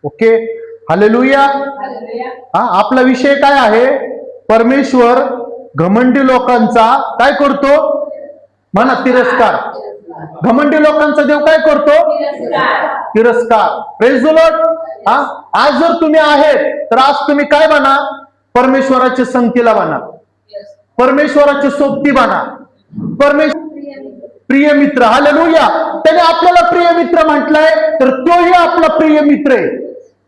Okay, hallelujah. आपला विषय काय आहे? परमेश्वर घमंडी लोकांचा काय करतो? म्हणा तिरस्कार. घमंडी लोकांचा देव काय करतो? तिरस्कार. Praise the Lord. आज जर तुम्ही आहेत तर आज तुम्ही काय बना? परमेश्वराच्या संगतीला बना, परमेश्वराच्या सोबती बना, प्रिय मित्र. हालेलुया. त्याने आपल्याला प्रिय मित्र म्हटलंय तर तोही आपला प्रिय मित्र आहे.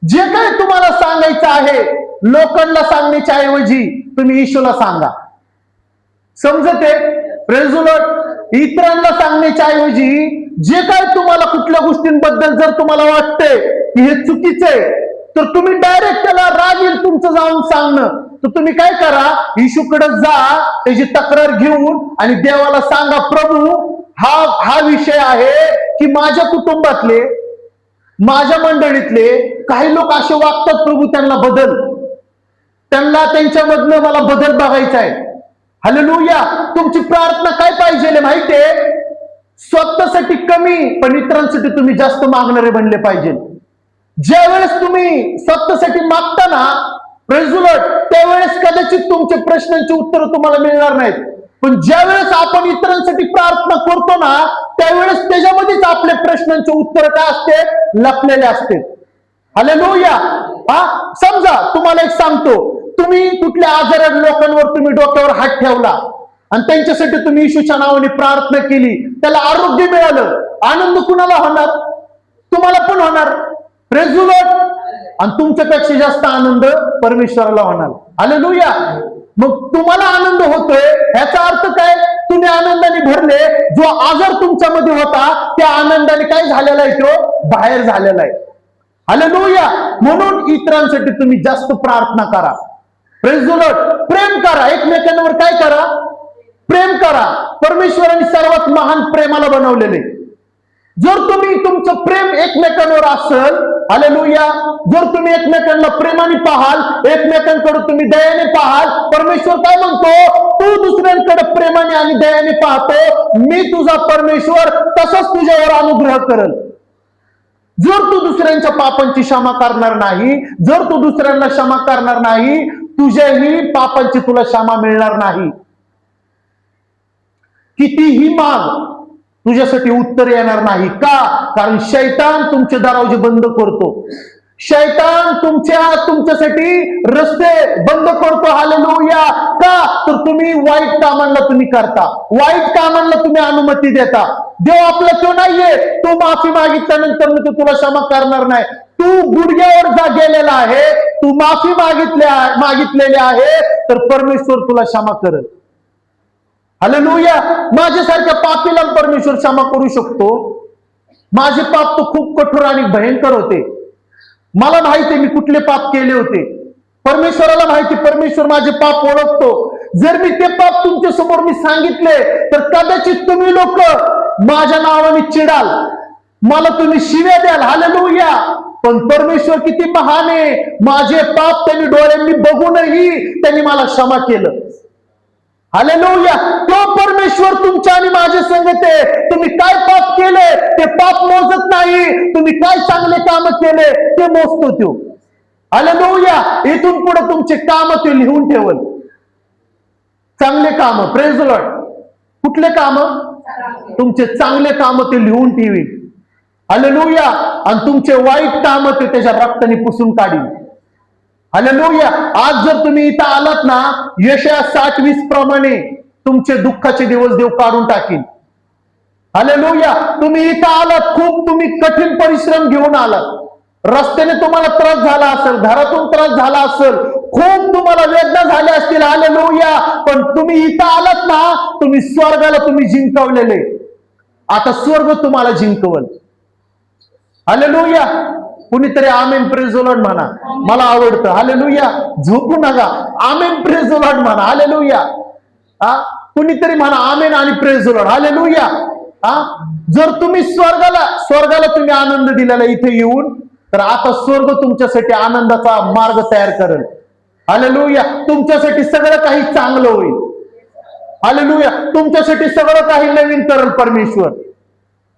जे काय तुम्हाला सांगायचं आहे लोकांना सांगण्याच्या ऐवजी तुम्ही येशूला सांगा. समजते? Praise the Lord. इतरांना सांगण्याच्या ऐवजी जे काय तुम्हाला कुठल्या गोष्टींबद्दल जर तुम्हाला वाटतंय की हे चुकीचं आहे तर तुम्ही डायरेक्ट त्याला राग येईल तुमचं जाऊन सांगणं, तर तुम्ही काय करा? येशूकडे जा, त्याची तक्रार घेऊन आणि देवाला सांगा, प्रभू हा विषय आहे की माझ्या कुटुंबातले, माझ्या मंडळीतले काही लोक असे वागतात, प्रभू त्यांना बदल, त्यांच्यामधनं मला बदल बघायचा आहे. हालेलुया. तुमची प्रार्थना काय पाहिजे माहितीये? स्वतःसाठी कमी पण इतरांसाठी तुम्ही जास्त मागणारे बनले पाहिजे. ज्या वेळेस तुम्ही स्वतःसाठी मागता ना, प्रेज द लॉर्ड, त्यावेळेस कदाचित तुमच्या प्रश्नांची उत्तर तुम्हाला मिळणार नाहीत, पण ज्या वेळेस आपण इतरांसाठी प्रार्थना करतो ना त्यावेळेस त्याच्यामध्येच आपल्या प्रश्नांचे उत्तर काय असते? लपलेले असते. हालेलुया. समजा तुम्हाला एक सांगतो, तुम्ही कुठल्या आजारी लोकांवर तुम्ही डोक्यावर हात ठेवला आणि त्यांच्यासाठी तुम्ही येशूच्या नावाने प्रार्थना केली, त्याला आरोग्य मिळालं, आनंद कुणाला होणार? तुम्हाला पण होणार. Praise the Lord. आणि तुमच्यापेक्षा जास्त आनंद परमेश्वराला होणार. हालेलुया. मग तुम्हाला आनंद होतोय ह्याचा अर्थ काय? तुम्ही आनंदाने भरले. जो आजार तुमच्यामध्ये होता त्या आनंदाने काय झालेला आहे? तो बाहेर झालेला आहे. हालेलुया. म्हणून इतरांसाठी तुम्ही जास्त प्रार्थना करा. Praise the Lord. प्रेम करा एकमेकांवर. काय करा? प्रेम करा. परमेश्वराने सर्वात महान प्रेमाला बनवलेले. जर तुम्ही तुमचं प्रेम एकमेकांवर असेल, हालेलुया, जर तुम्ही एकमेकांना प्रेमाने पाहाल, एकमेकांकडे तुम्ही दयाने पाहाल, परमेश्वर काय म्हणतो? तू दुसऱ्यांकडे प्रेमाने आणि दयाने पाहतो, मी तुझा परमेश्वर तसंच तुझ्यावर अनुग्रह करेल. जर तू दुसऱ्यांच्या पापांची क्षमा करणार नाही, जर तू दुसऱ्यांना क्षमा करणार नाही, तुझ्याही पापांची तुला क्षमा मिळणार नाही. कितीही माग, तुझ्यासाठी उत्तर येणार नाही. का? कारण शैतान तुमचे दरवाजे बंद करतो. शैतान तुमच्यासाठी रस्ते बंद करतो. हालेलुया. का? तर तुम्ही वाईट कामांना तुम्ही करता, वाईट कामांना तुम्ही अनुमती देता. देव आपला तो नाहीये, तो माफी मागितल्यानंतर तो तुला क्षमा करणार नाही. तू गुडघ्यावर जा गेलेला आहे, तू माफी मागितलेली आहे तर परमेश्वर तुला क्षमा करेल. हालेलुया. माझ्यासारख्या पापीला परमेश्वर क्षमा करू शकतो. माझे पाप तर खूप कठोर आणि भयंकर होते. मला माहिती मी कुठले पाप केले होते. परमेश्वराला माहिती, परमेश्वर माझे पाप ओळखतो. जर मी ते पाप तुमच्या समोर मी सांगितले तर कदाचित तुम्ही लोक माझ्या नावाने चिडाल, मला तुम्ही शिव्या द्याल. हालेलुया. पण परमेश्वर किती महान आहे. माझे पाप त्यांनी डोळ्यांनी बघूनही त्यांनी मला क्षमा केलं. हालेलुया. तो परमेश्वर तुमच्या आणि माझे संगत आहे. तुम्ही काय पाप केले ते पाप मोजत नाही, तुम्ही काय चांगले काम केले ते मोजतो तो. हालेलुया. इथून पुढे तुमचे काम ते लिहून ठेवल. चांगले काम. Praise the Lord. कुठले काम? तुमचे चांगले काम ते लिहून ठेवी. हालेलुया. आणि तुमचे वाईट काम ते त्याच्या रक्ताने पुसून काढील. हालेलुया. आज जर तुम्ही इथं आलात ना, यशाया 60:20 प्रमाणे तुमचे दुःखाचे दिवस देव काढून टाकील. हालेलुया. तुम्ही इथं आलात, खूप तुम्ही कठीण परिश्रम घेऊन आलात, रस्त्याने तुम्हाला त्रास झाला असेल, घरातून त्रास झाला असेल, खूप तुम्हाला वेदना झाल्या असतील. हालेलुया. पण तुम्ही इथं आलात ना, तुम्ही स्वर्गाला तुम्ही जिंकवलेले. आता स्वर्ग तुम्हाला जिंकवल. हालेलुया. कुणीतरी आमेन प्रेज द लॉर्ड म्हणा. मला आवडतं. हालेलुया. झोपू नका. आमेन प्रेज द लॉर्ड म्हणा. हालेलुया. कुणीतरी म्हणा आमेन आणि प्रेज द लॉर्ड. हालेलुया. जर तुम्ही स्वर्गाला तुम्ही आनंद दिलेला इथे येऊन, तर आता स्वर्ग तुमच्यासाठी आनंदाचा मार्ग तयार करेल. हालेलुया. तुमच्यासाठी सगळं काही चांगलं होईल. हालेलुया. तुमच्यासाठी सगळं काही नवीन करेल परमेश्वर.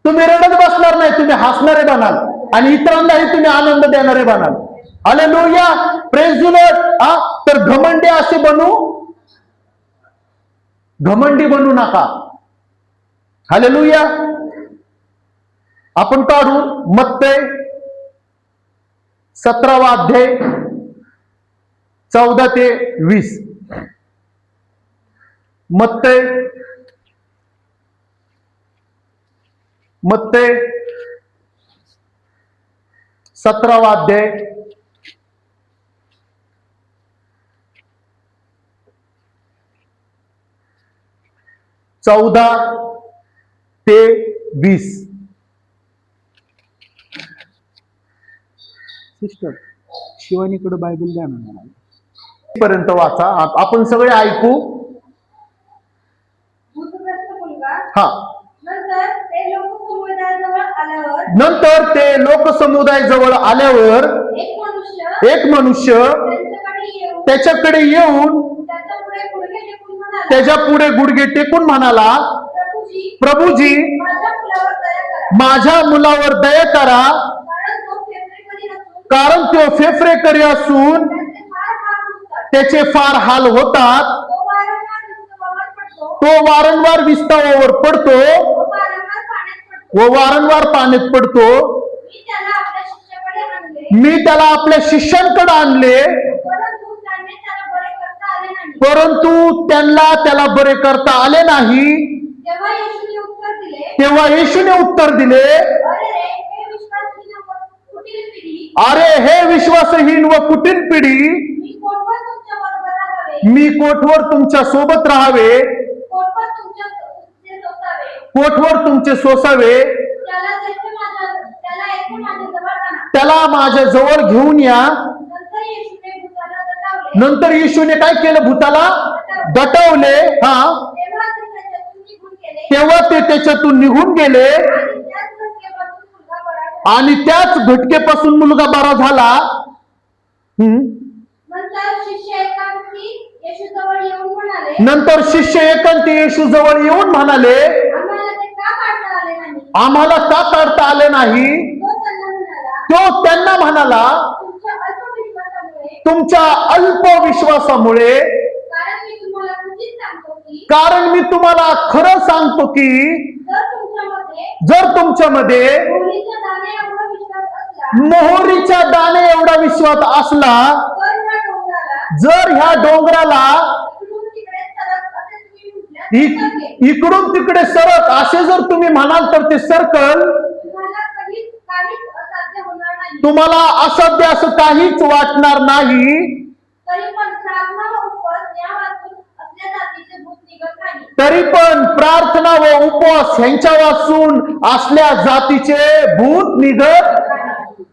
तुम्ही रडत बसणार नाही, तुम्ही हसणारे बनाल. आणि इतरांनाही तुम्ही आनंद देणारे बनाल. Hallelujah, praise the Lord. तर घमंडी असे घमंडी बनू नका. हालेलुया. आपण काढू मत्तई 17वा अध्याय 14 ते 20. मत्तई 17वा अध्याय 14 ते 20. सिस्टर शिवानीकडे बायबल द्या ना. पर्यंत वाचा, आपण सगळे ऐकू. हा. नंतर ते लोकसमुदाय जवळ आल्यावर एक मनुष्य त्याच्याकडे येऊन त्याच्या पुढे गुडघे टेकून म्हणाला, प्रभूजी, माझ्या मुलावर दया करा, कारण तो फेफरेकरी असून त्याचे फार हाल होतात. तो वारंवार विस्तावावर पडतो व वारंवार पाण्यात पडतो. मी त्याला आपल्या शिष्यांकडे आणले, परंतु त्यांना त्याला बरे करता आले नाही. तेव्हा येशूने उत्तर दिले, अरे हे विश्वासहीन व कुटील पिढी, मी कोठवर तुमच्या सोबत राहावे, कोठवर तुमचे सोसावे, त्याला माझ्या जवळ घेऊन या. नंतर येशूने काय केलं? भूताला दटवले. तेव्हा ते त्याच्यातून निघून गेले आणि त्याच घटकेपासून मुलगा बरा झाला. नंतर शिष्य एकांती येशू जवळ येऊन म्हणाले, आम्हाला का काढता आले नाही? तो त्यांना म्हणाला, तुमच्या अल्प विश्वासामुळे. कारण मी तुम्हाला खरं सांगतो की जर तुमच्यामध्ये मोहरीच्या दाणे एवढा विश्वास असला, जर ह्या डोंगराला इकडून तिकडे सरक असे जर तुम्ही म्हणाल तर ते सरकल. तुम्हाला असाध्य असं काहीच वाटणार नाही. तरी पण प्रार्थना व उपवास ह्यांच्या वाचून असल्या जातीचे भूत निघत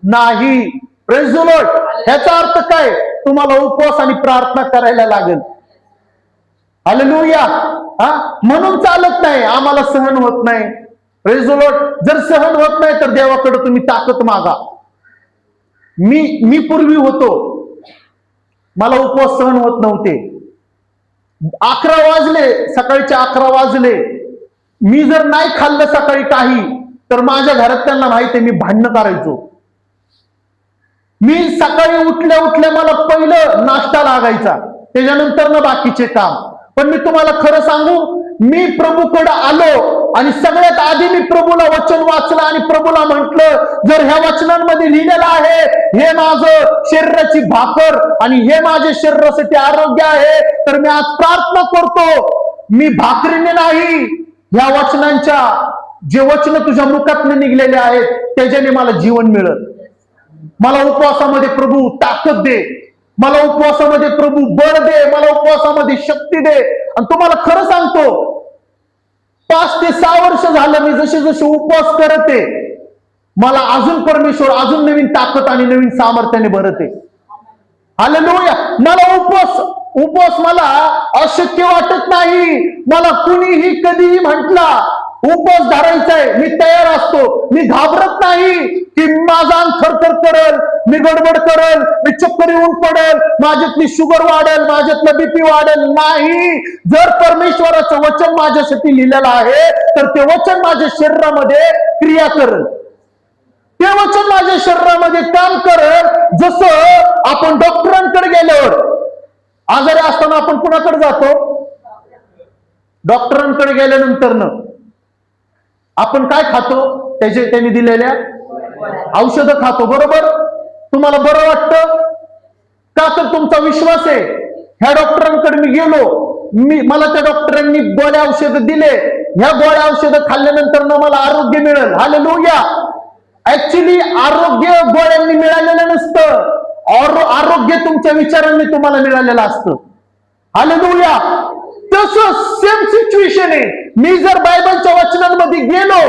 नाही. Praise the Lord. ह्याचा अर्थ काय? तुम्हाला उपवास आणि प्रार्थना करायला लागेल. हालेलुया. म्हणून चालत नाही, आम्हाला सहन होत नाही. Praise the Lord. जर सहन होत नाही तर देवाकडे तुम्ही ताकद मागा. मी पूर्वी होतो, मला उपवास सहन होत नव्हते. 11 वाजले, सकाळचे 11 वाजले, मी जर नाही खाल्लं सकाळी काही, तर माझ्या घरात त्यांना माहिती आहे मी भांडणं करायचो. मी सकाळी उठल्या उठल्या मला पहिलं नाश्ता लागायचा, त्याच्यानंतर ना बाकीचे काम. पण मी तुम्हाला खरं सांगू, मी प्रभूकडे आलो आणि सगळ्यात आधी मी प्रभूला वचन वाचलं आणि प्रभूला म्हटलं, जर ह्या वचनांमध्ये लिहिलेलं आहे हे माझं शरीराची भाकर आणि हे माझ्या शरीरासाठी आरोग्य आहे, तर मी आज प्रार्थना करतो, मी भाकरीने नाही, ह्या वचनांच्या जे वचन तुझ्या मुखातून निघलेले आहेत त्याच्याने मला जीवन मिळेल. मला उपवासामध्ये प्रभू ताकद दे, मला उपवासामध्ये प्रभू बळ दे, मला उपवासामध्ये शक्ती दे. आणि तुम्हाला खरं सांगतो, 5 ते 6 वर्ष झालं मी जसे जसे उपवास करते, मला अजून परमेश्वर अजून नवीन ताकद आणि नवीन सामर्थ्याने भरते. हालेलुया. मला उपवास मला अशक्य वाटत नाही. मला कुणीही कधीही म्हटला उपवास धरायचा आहे, मी तयार असतो. मी घाबरत नाही की माझा अंग थरथर करेल, मी गडबड करेल, मी चक्कर येऊन पडेल, माझ्यातली शुगर वाढेल, माझ्यातलं बीपी वाढेल. नाही, जर परमेश्वराचं वचन माझ्यासाठी लिहिलेलं आहे तर ते वचन माझ्या शरीरामध्ये क्रिया करेल. ते वचन माझ्या शरीरामध्ये काम करत, जसं आपण डॉक्टरांकडे गेल्यावर आजारी असताना आपण कुणाकडे जातो? डॉक्टरांकडे गेल्यानंतर आपण काय खातो? त्यांनी दिलेल्या औषधं खातो, बरोबर? तुम्हाला बरं वाटतं का? तर तुमचा विश्वास आहे. ह्या डॉक्टरांकडे मी गेलो, मला त्या डॉक्टरांनी गोळ्या औषधं दिले, ह्या गोळ्या औषधं खाल्ल्यानंतर मला आरोग्य मिळेल. हालेलुया. ऍक्च्युली आरोग्य गोळ्यांनी मिळालेलं नसतं, आरोग्य तुमच्या विचारांनी तुम्हाला मिळालेलं असतं. हालेलुया. तसं सेम सिच्युएशन आहे. मी जर बायबलच्या वचनांमध्ये गेलो,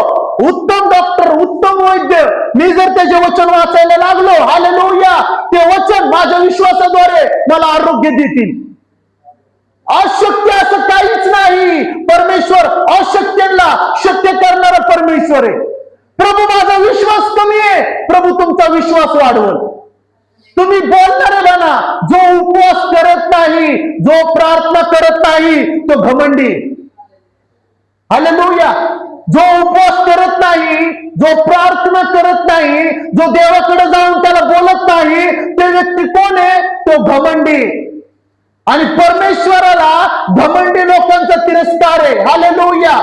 उत्तम डॉक्टर, उत्तम वैद्य, मी जर त्याचे वचन वाचायला लागलो, हालेलुया, ते वचन माझ्या विश्वासाद्वारे मला आरोग्य देतील. अशक्य असं काहीच नाही. परमेश्वर अशक्यांना शक्य करणारा परमेश्वर आहे. प्रभू माझा विश्वास कमी आहे, प्रभू तुमचा विश्वास वाढवल. तुम्ही बोलणारे ना, जो उपवास करत नाही, जो प्रार्थना करत नाही, तो घमंडी. हालेलुया. जो उपवास करत नाही, जो प्रार्थना करत नाही, जो देवाकडे जाऊन त्याला बोलत नाही, ते व्यक्ती कोण आहे? तो घमंडी. आणि परमेश्वराला घमंडी लोकांचा तिरस्कार आहे. हालेलुया.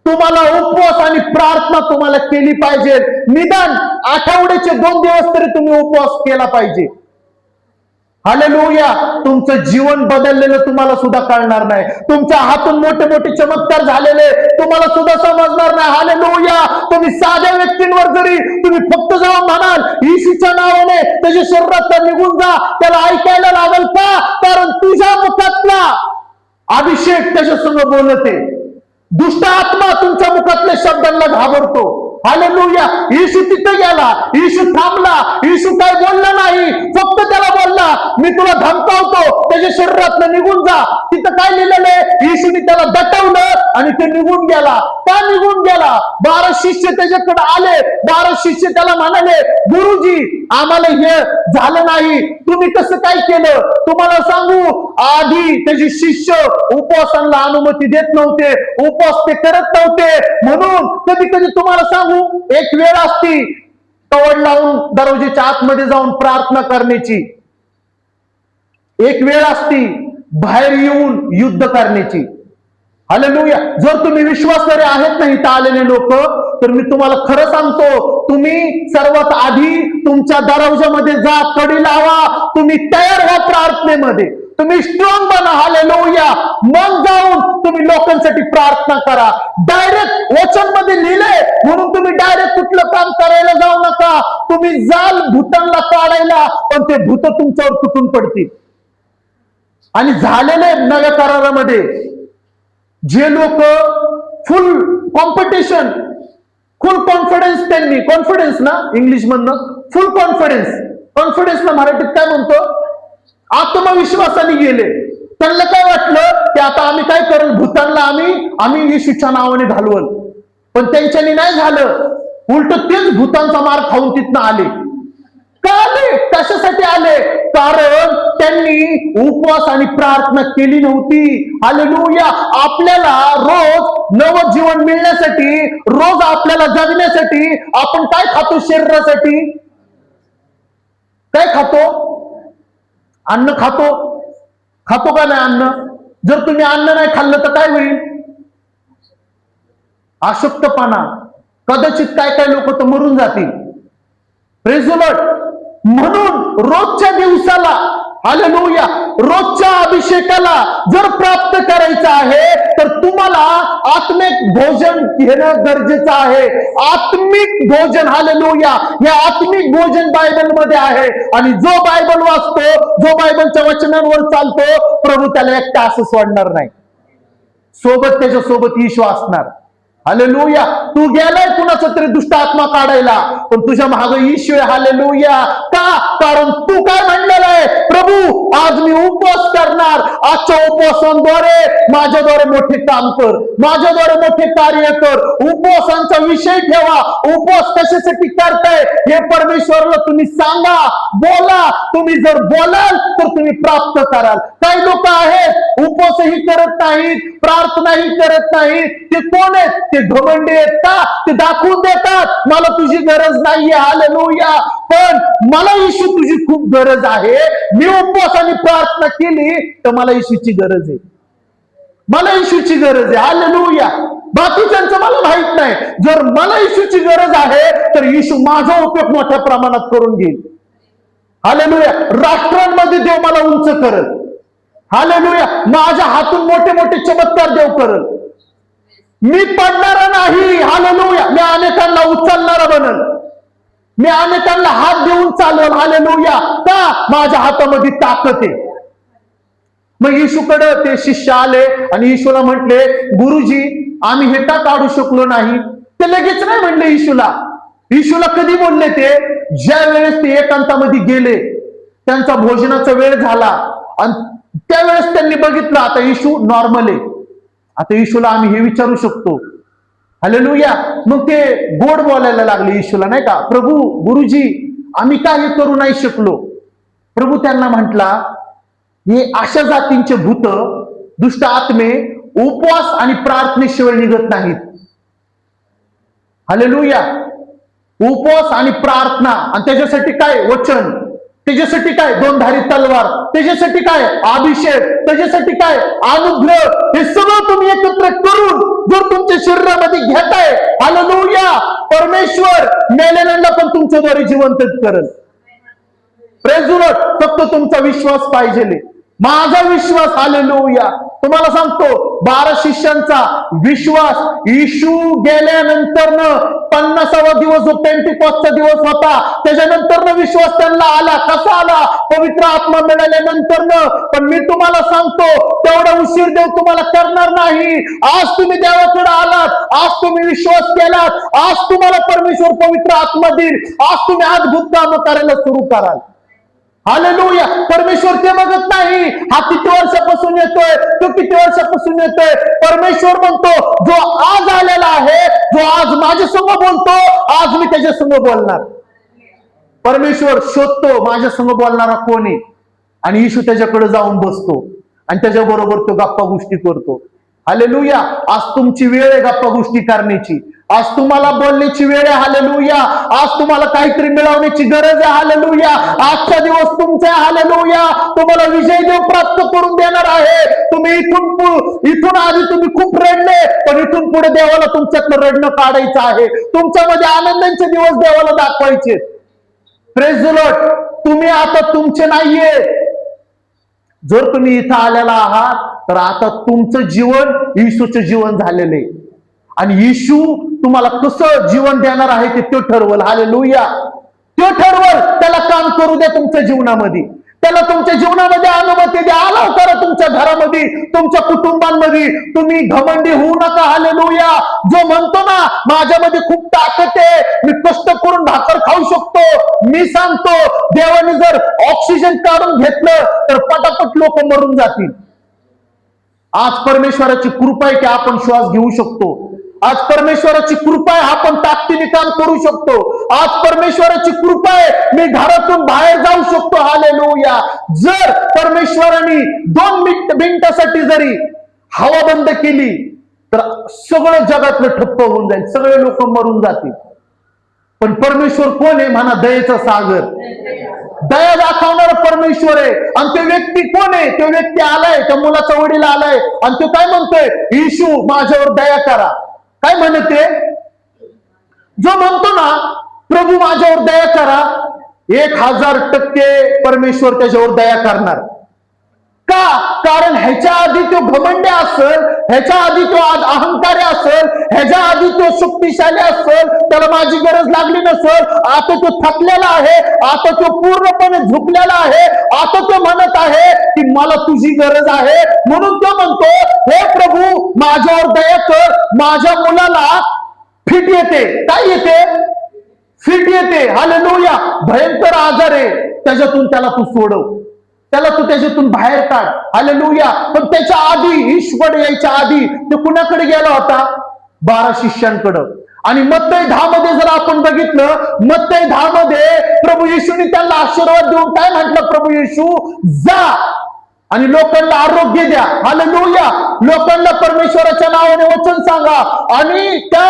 तुम्हाला उपवास आणि प्रार्थना तुम्हाला केली पाहिजे. निदान आठवड्याचे 2 दिवस तरी तुम्ही उपवास केला पाहिजे. हालेलुया. तुमचं जीवन बदललेलं तुम्हाला सुद्धा कळणार नाही. तुमच्या हातून मोठे मोठे चमत्कार झालेले तुम्हाला सुद्धा समजणार नाही. हालेलुया. तुम्ही साध्या व्यक्तींवर जरी तुम्ही फक्त जाऊन म्हणाल येशूच्या नावाने त्याच्या शरीरात निघून जा, त्याला ऐकायला लागेल का? कारण तुझ्या मुखातला अभिषेक त्याच्या संग बोलते. दुष्ट आत्मा तुमच्या मुखातल्या शब्दांना घाबरतो. हालेलुया. येशू तिथे गेला, येशू थांबला, येशू काय बोलला नाही, फक्त त्याला बोलला मी तुला धमकावतो, त्याच्या शरीरातनं निघून जा. तिथं काय लिहिलेलं आहे? येशूने त्याला दटवलं आणि ते निघून गेला. का निघून गेला? 12 शिष्य त्याच्याकडे आले. 12 शिष्य त्याला म्हणाले, गुरुजी आम्हाला हे झालं नाही, तुम्ही कसं काय केलं? तुम्हाला सांगू, आधी त्याचे शिष्य उपवासाला अनुमती देत नव्हते, उपवास ते करत नव्हते. म्हणून कधी कधी तुम्हाला सांगू, एक वेळ असती कवड लावून दरवाजेच्या आतमध्ये जाऊन प्रार्थना करण्याची, एक वेळ असती बाहेर येऊन युद्ध करण्याची. हालेलुया. जर तुम्ही विश्वासारे आहेत नाही इथं आलेले लोक, तर मी तुम्हाला खरं सांगतो, तुम्ही सर्वात आधी तुमच्या दरवाजामध्ये जा, कडी लावा, तुम्ही तयार व्हा प्रार्थनेमध्ये, तुम्ही स्ट्रॉंग बना. हालेलुया. मग जाऊन तुम्ही लोकांसाठी प्रार्थना करा. डायरेक्ट वचन मध्ये लिहिले म्हणून तुम्ही डायरेक्ट कुठलं काम करायला जाऊ नका. तुम्ही जाल भूतांना काढायला, पण ते भूत तुमच्यावर तुटून पडतील. आणि झालेले नव्या करारामध्ये जे लोक फुल कॉम्पिटिशन, फुल कॉन्फिडन्स, त्यांनी कॉन्फिडन्स ना इंग्लिश मधनं, फुल कॉन्फिडन्स, कॉन्फिडन्सला मराठीत काय म्हणतो? आत्मविश्वासाने गेले. त्यांना काय वाटलं की आता आम्ही काय करू, भूतांना आम्ही येशूच्या नावाने घालवल. पण त्यांच्यानी नाही झालं, उलट तेच भूतांचा मार खाऊन तिथनं आले. का आले? कशासाठी आले? कारण त्यांनी उपवास आणि प्रार्थना केली नव्हती. हालेलुया. आपल्याला रोज नवं जीवन मिळण्यासाठी, रोज आपल्याला जगण्यासाठी आपण काय खातो? शरीरासाठी काय खातो? अन्न खातो. खातो का नाही अन्न? जर तुम्ही अन्न नाही खाल्लं तर काय होईल? अशक्तपणा. कदाचित काय काय लोक तर मरून जातील. Praise the Lord. म्हणून रोजच्या दिवसाला, हालेलुया, रोजच्या अभिषेकाला जर प्राप्त करायचं आहे तर तुम्हाला आत्मिक भोजन घेणं गरजेचं आहे. आत्मिक भोजन. हालेलुया. हे आत्मिक भोजन बायबलमध्ये आहे. आणि जो बायबल वाचतो, जो बायबलच्या वचनांवर चालतो, प्रभू त्याला एकटा असं सोडणार नाही. सोबत त्याच्या सोबत येशू असणार. हालेलुया. तू गेलाय कुणाचा तरी दुष्ट आत्मा काढायला, पण तुझ्या मागे येशू आहे. हालेलुया. का? कारण तू काय म्हणलेला आहे? प्रभू आज मी उपवास करणार, आजच्या उपवासांद्वारे माझ्याद्वारे मोठे काम कर, माझ्याद्वारे मोठे कार्य कर. उपवासांचा विषय ठेवा. उपवास कशासाठी करताय हे परमेश्वराला तुम्ही सांगा, बोला. तुम्ही जर बोलाल तर तुम्ही प्राप्त कराल. काही लोक आहेत उपवासही करत नाहीत, प्रार्थनाही करत नाहीत. ते कोण आहेत? ते घमंडी आहेत का? ते दाखवून देतात मला तुझी गरज नाहीये, हालेलुया. पण मला येशू तुझी खूप गरज आहे. मी उपवासाने प्रार्थना केली तर मला येशूची गरज आहे, मला येशूची गरज आहे, हालेलुया. बाकीच्यांचं मला माहित नाही. जर मला येशूची गरज आहे तर येशू माझा उपयोग मोठ्या प्रमाणात करून घेईल, हालेलुया. राष्ट्रांमध्ये देव मला उंच करल, हालेलुया. माझ्या हातून मोठे मोठे चमत्कार देव करल. मी पडणारा नाही, हालेलुया. मी अनेकांना उचलणारा बनल, मी अनेकांना हात देऊन चालवल, हालेलुया. का? माझ्या हातामध्ये ताकद आहे. मग येशूकडे ते शिष्य आले आणि येशूला म्हटले, गुरुजी आम्ही हे का काढू शकलो नाही? ते लगेच नाही म्हणले येशूला. येशूला कधी बोलले ते? ज्या वेळेस ते एकांतामध्ये गेले, त्यांचा भोजनाचा वेळ झाला आणि त्यावेळेस त्यांनी बघितलं आता येशू नॉर्मल आहे. आता येशूला आम्ही हे विचारू शकतो, हालेलुया. मग ते गोड बोलायला लागले येशूला, नाही का? प्रभू, गुरुजी आम्ही का हे करू नाही शकलो? प्रभू त्यांना म्हटला, हे अशा जातींचे भूत, दुष्ट आत्मे उपवास आणि प्रार्थनेशिवाय निघत नाहीत, हालेलुया. उपवास आणि प्रार्थना, आणि त्याच्यासाठी काय? वचन. त्याच्यासाठी काय? दोनधारी तलवार. त्याच्यासाठी काय? अभिषेक. त्याच्यासाठी काय? अनुग्रह. हे सगळं तुम्ही एकत्र करून जर तुमच्या शरीरामध्ये घेताय, हालेलुया, परमेश्वर मेलेल्यांना पण तुमच्याद्वारे जिवंत करल. Praise the Lord. फक्त तुमचा विश्वास पाहिजे, माझा विश्वास, हालेलुया. तुम्हाला सांगतो 12 शिष्यांचा विश्वास येशू गेल्यानंतर 50वा दिवस जो पेंटिकॉस्टचा दिवस होता त्याच्यानंतर विश्वास त्यांना आला. कसा आला? पवित्र आत्मा मिळाल्यानंतर. पण मी तुम्हाला सांगतो तेवढा उशीर देव तुम्हाला करणार नाही. आज तुम्ही देवाकडे आलात, आज तुम्ही विश्वास केलात, आज तुम्हाला परमेश्वर पवित्र आत्मा देईल, आज तुम्ही अद्भुत काम करायला सुरू कराल, हालेलुया. परमेश्वर ते बघत नाही हा किती वर्षापासून येतोय, तो किती वर्षापासून येतोय. परमेश्वर म्हणतो जो आज आलेला आहे, जो आज माझ्या संग बोलतो, आज मी त्याच्या संग बोलणार. परमेश्वर शोधतो माझ्या संग बोलणारा कोण आहे, आणि येशू त्याच्याकडे जाऊन बसतो आणि त्याच्या बरोबर तो गप्पा गोष्टी करतो, हालेलुया. आज तुमची वेळ आहे गप्पा गोष्टी करण्याची, आज तुम्हाला बोलण्याची वेळ आहे, हालेलुया. आज तुम्हाला काहीतरी मिळवण्याची गरज आहे, हालेलुया. आजचा दिवस तुमचा आहे, हालेलुया. तुम्हाला विजय देव प्राप्त करून देणार आहे. तुम्ही इथून आधी तुम्ही खूप रडले, पण इथून पुढे देवाला तुमच्यातलं रडणं काढायचं आहे. तुमच्यामध्ये आनंदाचे दिवस देवाला दाखवायचे. Praise the Lord. तुम्ही आता तुमचे नाहीये. जर तुम्ही इथं आलेला आहात तर आता तुमचं जीवन येशूचं जीवन झालेलं आहे, आणि येशू तुम्हाला कसं जीवन देणार आहे ते तो ठरवल, हालेलुया. तो ठरवल. त्याला काम करू द्या तुमच्या जीवनामध्ये, त्याला तुमच्या जीवनामध्ये अनुमती द्या. आलाव करा तुमच्या घरामध्ये, तुमच्या कुटुंबांमध्ये. तुम्ही घमंडी होऊ नका, हालेलुया. जो म्हणतो ना माझ्यामध्ये खूप ताकद आहे, मी कष्ट करून भाकर खाऊ शकतो, मी सांगतो देवाने जर ऑक्सिजन काढून घेतलं तर पटापट लोक मरून जातील. आज परमेश्वराची कृपा आहे की आपण श्वास घेऊ शकतो. आज परमेश्वराची कृपा आहे आपण ताकदीने काम करू शकतो. आज परमेश्वराची कृपा आहे मी घरातून बाहेर जाऊ शकतो, हालेलुया. जर परमेश्वराने 2 मिनिटासाठी जरी हवा बंद केली तर सगळं जगातलं ठप्प होऊन जाईल, सगळे लोक मरून जातील. पण परमेश्वर कोण आहे? म्हणा दयेचा सागर, दया दाखवणारा परमेश्वर आहे. आणि तो व्यक्ती कोण आहे? तो व्यक्ती आलाय, त्या मुलाचा वडील आलाय आणि तो काय म्हणतोय? येशू माझ्यावर दया करा. काय म्हणते? जो म्हणतो ना प्रभू माझ्यावर दया करा, 1000% परमेश्वर त्याच्यावर दया करणार. का? कारण ह्याच्या आधी तो घमंडी असेल, ह्याच्या आधी तो अहंकारी असेल, ह्याच्या आधी तो शक्तिशाली असेल, त्याला माझी गरज लागली नसेल. आता तो थकलेला आहे, आता तो पूर्णपणे झुकलेला आहे. आता तो म्हणत आहे की मला तुझी गरज आहे. म्हणून तो म्हणतो हे प्रभू माझ्यावर दया कर. माझ्या मुलाला फिट येते. काय येते? फिट येते, हालेलुया. भयंकर आजार आहे, त्याच्यातून त्याला तू सोडव, त्याला तू त्याच्यातून बाहेर काढ, हालेलुया. पण त्याच्या आधी, ईश्वर यायच्या आधी तो कुणाकडे गेला होता? 12 शिष्यांकडे. आणि मत्तई 10 मध्ये जर आपण बघितलं, मत्तई 10 मध्ये प्रभू येशूने त्यांना आशीर्वाद देऊन काय म्हटलं? प्रभू येशू जा आणि लोकांना आरोग्य द्या. हालेलुया. लोकांना परमेश्वराच्या नावाने वचन सांगा. आणि त्या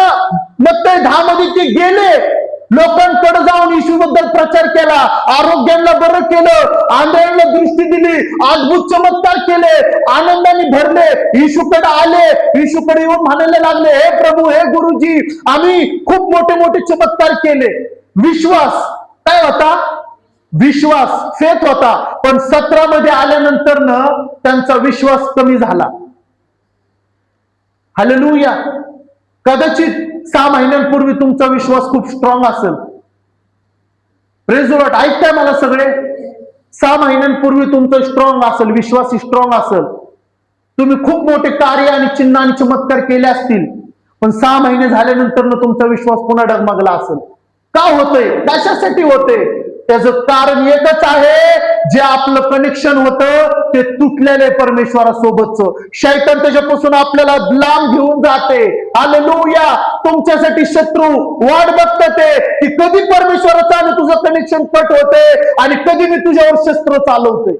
मत्ते 10 मध्ये ते गेले, लोकांकडे जाऊन येशूबद्दल प्रचार केला, आरोग्यांना बरं केलं, आंधळ्यांना दृष्टी दिली, अद्भुत चमत्कार केले, आनंदाने भरले, येशूकडे आले, येशूकडे येऊन म्हणायला लागले, हे प्रभू, हे गुरुजी, आम्ही खूप मोठे मोठे चमत्कार केले. विश्वास काय होता? विश्वास, फेथ होता. पण 17 मध्ये आल्यानंतर त्यांचा विश्वास कमी झाला. हालेलुया. कदाचित 6 महिन्यांपूर्वी तुमचा विश्वास खूप स्ट्रॉंग असेल. Praise the Lord. ऐकताय मला सगळे? 6 महिन्यांपूर्वी तुमचं स्ट्रॉंग असेल, विश्वास स्ट्रॉंग असेल, तुम्ही खूप मोठे कार्य आणि चिन्ह आणि चमत्कार केले असतील. पण 6 महिने झाल्यानंतर तुमचा विश्वास पुन्हा डगमगला असेल. का होतंय? कशासाठी होतंय? त्याचं कारण एकच आहे, जे आपलं कनेक्शन होतं ते तुटलेले परमेश्वरासोबतचं. शैतान त्याच्यापासून आपल्याला लांब घेऊन जाते. हालेलुया. तुमच्यासाठी शत्रू वाट बघते की कधी परमेश्वराचं आणि तुझं कनेक्शन कट होते आणि कधी मी तुझ्यावर शस्त्र चालवते.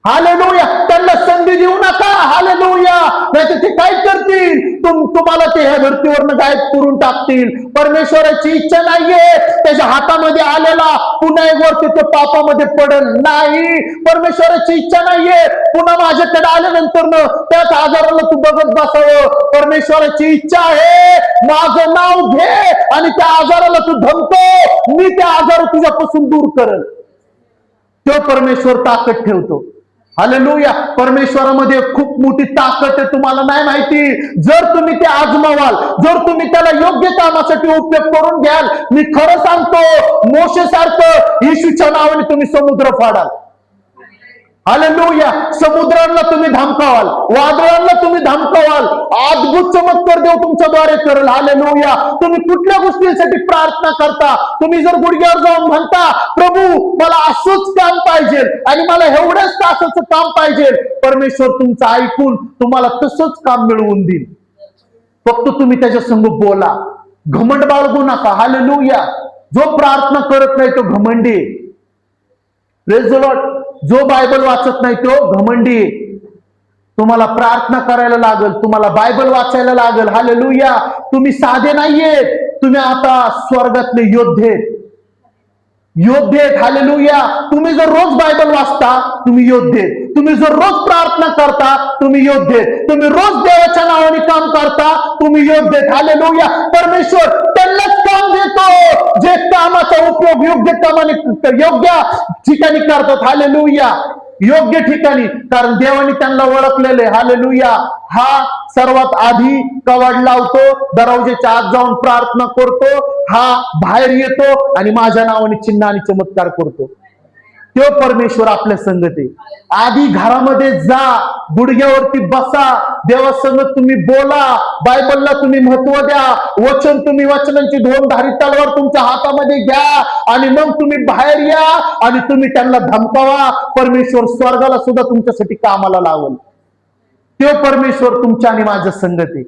हालेलुया. त्यांना संधी देऊ नका. हालेलुया. नाही ते काय करतील? तुम्हाला ते ह्या धर्तीवरनं गायब करून टाकतील. परमेश्वराची इच्छा नाहीये त्याच्या हातामध्ये आलेला पुन्हा एक वरती ते पापामध्ये पडेल. नाही, परमेश्वराची इच्छा नाहीये पुन्हा माझ्याकडे आल्यानंतर त्याच आजाराला तू बघत बसावं. परमेश्वराची इच्छा आहे माझं नाव घे आणि त्या आजाराला तू धमको, मी त्या आजार तुझ्यापासून दूर करेल. तो परमेश्वर ताकद ठेवतो. हालेलुया. परमेश्वरामध्ये खूप मोठी ताकद आहे, तुम्हाला नाही माहिती. जर तुम्ही ते आजमावाल, जर तुम्ही त्याला योग्य कामासाठी उपयोग करून घ्याल, मी खरं सांगतो, मोशेसारखं येशूच्या नावाने तुम्ही समुद्र फाडाल. हालेलुया. समुद्रांना तुम्ही धमकावाल, वादळांना तुम्ही धमकावाल, अद्भुत चमत्कार देव तुमच्याद्वारे करेल. हालेलुया. तुम्ही कुठल्या गोष्टींसाठी प्रार्थना करता? तुम्ही जर गुडघ्यावर जाऊन म्हणता, प्रभू मला असंच काम पाहिजे आणि मला एवढ्याच तासाचं काम पाहिजे, परमेश्वर तुमचं ऐकून तुम्हाला तसंच काम मिळवून देईल. फक्त तुम्ही त्याच्या संग बोला. घमंड बाळगू नका. हालेलुया. जो प्रार्थना करत नाही तो घमंडी. Praise the Lord. जो बायबल वाचत नाही तो घमंडी. तुम्हाला प्रार्थना करायला लागल, तुम्हाला बायबल वाचायला लागल. हालेलुया. तुम्ही साधे नाहीयेत, तुम्ही आता स्वर्गातले योद्धे. हालेलुया. तुम्ही जर रोज बायबल वाचता तुम्ही योद्धे. तुम्ही जर रोज प्रार्थना करता तुम्ही योद्धे. तुम्ही रोज देवाच्या नावाने काम करता तुम्ही योद्धे. हालेलुया. परमेश्वर त्यांनाच काम देतो जे कामाचा उपयोग योग्य कामाने, योग्य ठिकाणी करतात. हालेलुया. योग्य ठिकाणी, कारण देवाने त्यांना ओळखलेले. हालेलुया. हा सर्वात आधी कवाड लावतो, दरवाजेच्या आत जाऊन प्रार्थना करतो, हा बाहेर येतो आणि माझ्या नावाने चिन्ह आणि चमत्कार करतो. तो परमेश्वर आपल्या संगती. आधी घरामध्ये जा, गुडघ्यावरती बसा, देवासंग तुम्ही बोला, बायबलला तुम्ही महत्व द्या, वचन तुम्ही वचनांची 2 धारी तलवार तुमच्या हातामध्ये घ्या आणि मग तुम्ही बाहेर या आणि तुम्ही त्यांना धमकावा. परमेश्वर स्वर्गाला सुद्धा तुमच्यासाठी कामाला लावल. तो परमेश्वर तुमच्या आणि माझ्या संगती.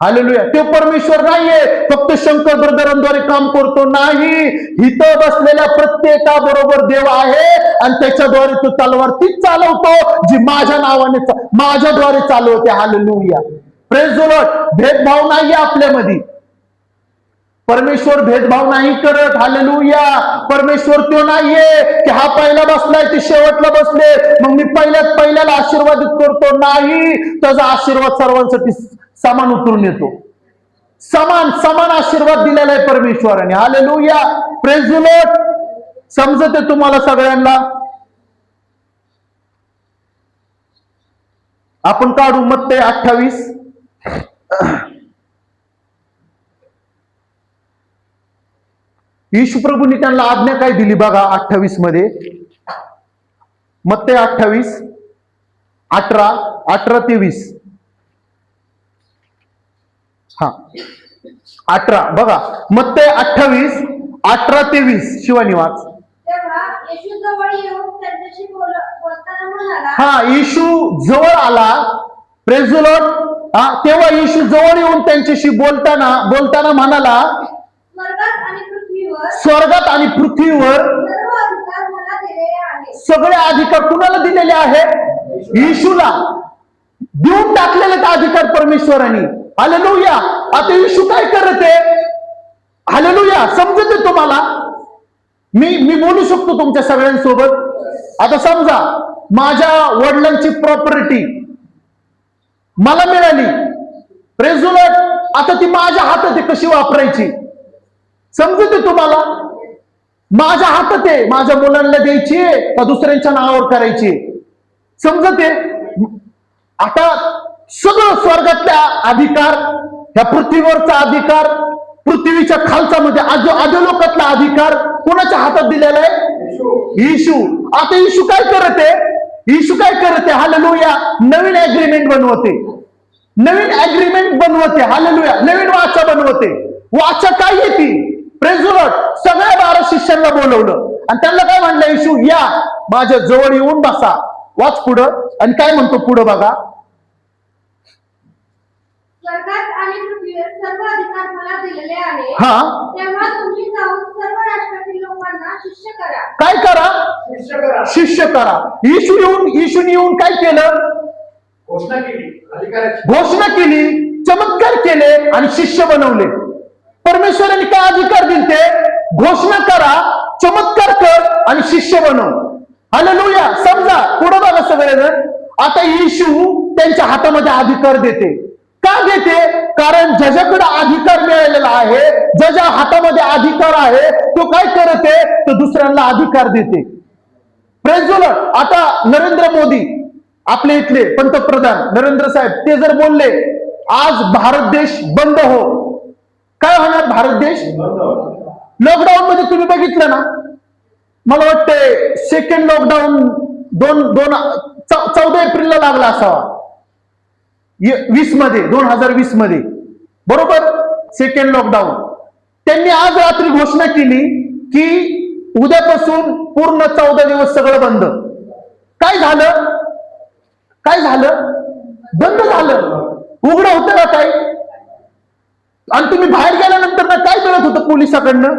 हालेलुया. तो परमेश्वर नाहीये फक्त शंकर ब्रदरांद्वारे काम करतो. नाही, इथं बसलेल्या प्रत्येकाबरोबर देव आहे आणि त्याच्याद्वारे तो तलवार तीच चालवतो जी माझ्या नावाने, माझ्याद्वारे चालवते. हालेलुया. Praise the Lord. भेदभाव नाहीये आपल्यामध्ये. परमेश्वर भेदभाव नाही करत. हालेलुया. परमेश्वर तो नाहीये की हा पहिला बसलाय ते शेवटला बसले मग मी पहिल्याला आशीर्वादित करतो. नाही, त्याचा आशीर्वाद सर्वांसाठी समान उतरून येतो. समान आशीर्वाद दिलेला आहे परमेश्वराने. हालेलुया. Praise the Lord. समजते तुम्हाला सगळ्यांना? आपण काढू मत्ते 28. येशू प्रभूंनी त्यांना आज्ञा काय दिली बघा 28 मध्ये. मत्ते 28 18 ते 20. हा 18 बघा. मत्ते 28 18 ते 20. शिवानी वाच. हा, येशू जवळ आला. Praise the Lord. तेव्हा येशू जवळ येऊन त्यांच्याशी बोलताना म्हणाला, स्वर्गात आणि पृथ्वीवर सगळे अधिकार कुणाला दिलेले आहेत? येशूला देऊन टाकलेले अधिकार परमेश्वराने. हालेलुया. आता येशू काय करत आहे? हालेलुया. समजते तुम्हाला? मी बोलू शकतो तुमच्या सगळ्यांसोबत. आता समजा माझ्या वडिलांची प्रॉपर्टी मला मिळाली, प्रेज द लॉर्ड. आता ती माझ्या हातात आहे कशी वापरायची. समजते तुम्हाला? माझ्या हातात आहे, माझ्या मुलांना द्यायची का दुसऱ्यांच्या नावावर करायची. समजते? आता सगळं स्वर्गातल्या अधिकार, ह्या पृथ्वीवरचा अधिकार, पृथ्वीच्या खालचा मध्ये अधोलोकातला अधिकार कोणाच्या हातात दिलेला आहे? येशू. आता येशू काय करते? येशू काय करते? हालेलुया. नवीन अग्रीमेंट बनवते, नवीन अग्रीमेंट बनवते. हालेलुया. नवीन वाचा बनवते. वाचा काय येते? Praise the Lord. सगळ्या 12 शिष्यांना बोलवलं आणि त्यांना काय म्हणलं? येशू या माझ्या जवळ येऊन बसा. वाच पुढं. आणि काय म्हणतो पुढं बघा. स्वर्गात आणि पृथ्वीवर सर्व अधिकार मला दिलेले आहे. तेव्हा तुम्ही जाऊन सर्व राष्ट्रातील लोकांना शिष्य करा. काय करा? शिष्य करा. येशूने येऊन काय केलं? घोषणा केली, चमत्कार केले आणि शिष्य बनवले. परमेश्वराने काय अधिकार दिले? घोषणा करा, चमत्कार कर आणि शिष्य बनव. हालेलुया. समजा पुढे बघा सगळेजण. आता येशू त्यांच्या हातामध्ये अधिकार देते. का देते? कारण ज्याच्याकडे अधिकार मिळालेला आहे, ज्याच्या हातामध्ये अधिकार आहे, तो काय करते? तो दुसऱ्यांना अधिकार देते. Praise the Lord. आता नरेंद्र मोदी आपले इथले पंतप्रधान नरेंद्र साहेब ते जर बोलले आज भारत देश बंद हो, काय होणार? भारत देश लॉकडाऊन मध्ये तुम्ही बघितलं ना, मला वाटते सेकंड लॉकडाऊन 14 एप्रिलला लागला असावा 2020 मध्ये, बरोबर. सेकंड लॉकडाऊन त्यांनी आज रात्री घोषणा केली की उद्यापासून पूर्ण 14 दिवस सगळं बंद. काय झालं? काय झालं? बंद झालं. उघडं होतं का काय? आणि तुम्ही बाहेर गेल्यानंतर ना काय मिळत होतं पोलिसाकडनं?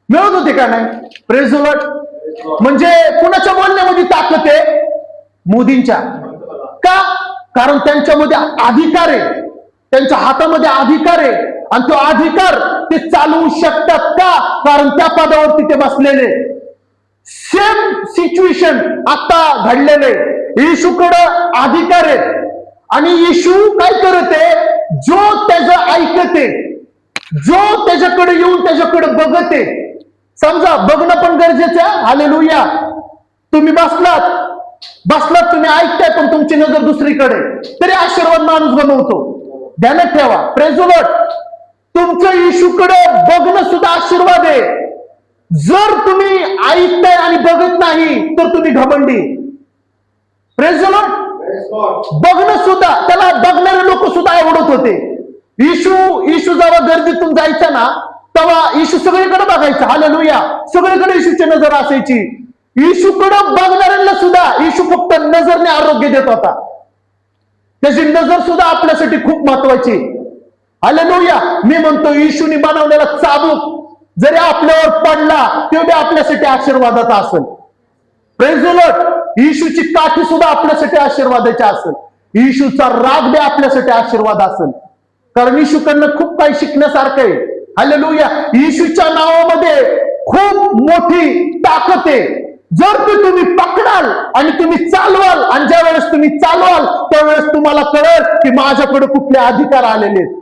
मिळत होते का नाही? Praise the Lord. म्हणजे कुणाच्या बोलण्यामध्ये ताकद आहे? मोदींच्या. का? कारण त्यांच्यामध्ये अधिकार आहे, त्यांच्या हातामध्ये अधिकार आहे आणि तो अधिकार ते चालवू शकतात. का? कारण त्या पदावरती ते बसलेले. सेम सिच्युएशन आता घडलेले. येशूकडं अधिकार आहे आणि येशू काय करते? जो त्याचं ऐकते, जो त्याच्याकडे येऊन त्याच्याकडे बघते. समजा बघणं पण गरजेचं आहे. हालेलुया. तुम्ही बसलात तुम्ही ऐकताय पण तुमची नजर दुसरीकडे, तरी आशीर्वाद माणूस बनवतो. ध्यानात ठेवा. Praise the Lord. तुमचं येशूकडे बघणं सुद्धा आशीर्वाद आहे. जर तुम्ही ऐकताय आणि बघत नाही तर तुम्ही घमंडी. Praise the Lord. बघणं सुद्धा, त्याला बघणारे लोक सुद्धा आवडत होते. येशू जेव्हा गर्दीतून जायचा ना, तेव्हा येशू सगळीकडे बघायचा. हालेलुया. सगळीकडे येशूची नजर असायची. येशूकडे बघणाऱ्यांना सुद्धा येशू फक्त नजरने आरोग्य देत होता. त्याची नजर सुद्धा आपल्यासाठी खूप महत्वाची. हालेलुया. मी म्हणतो येशूने बनवलेला चाबूक जरी आपल्यावर पडला तो बी आपल्यासाठी आशीर्वादाचा असेल. Praise the Lord. येशूची काठी सुद्धा आपल्यासाठी आशीर्वादाची असेल. येशूचा राग बी आपल्यासाठी आशीर्वाद असेल. कारण येशूकडनं खूप काही शिकण्यासारखं आहे. हालेलुया. येशूच्या नावामध्ये खूप मोठी ताकद आहे. जर ते तुम्ही पकडाल आणि तुम्ही चालवाल, आणि ज्या वेळेस तुम्ही चालवाल त्यावेळेस तुम्हाला कळेल की माझ्याकडे कुठले अधिकार आलेले आहेत.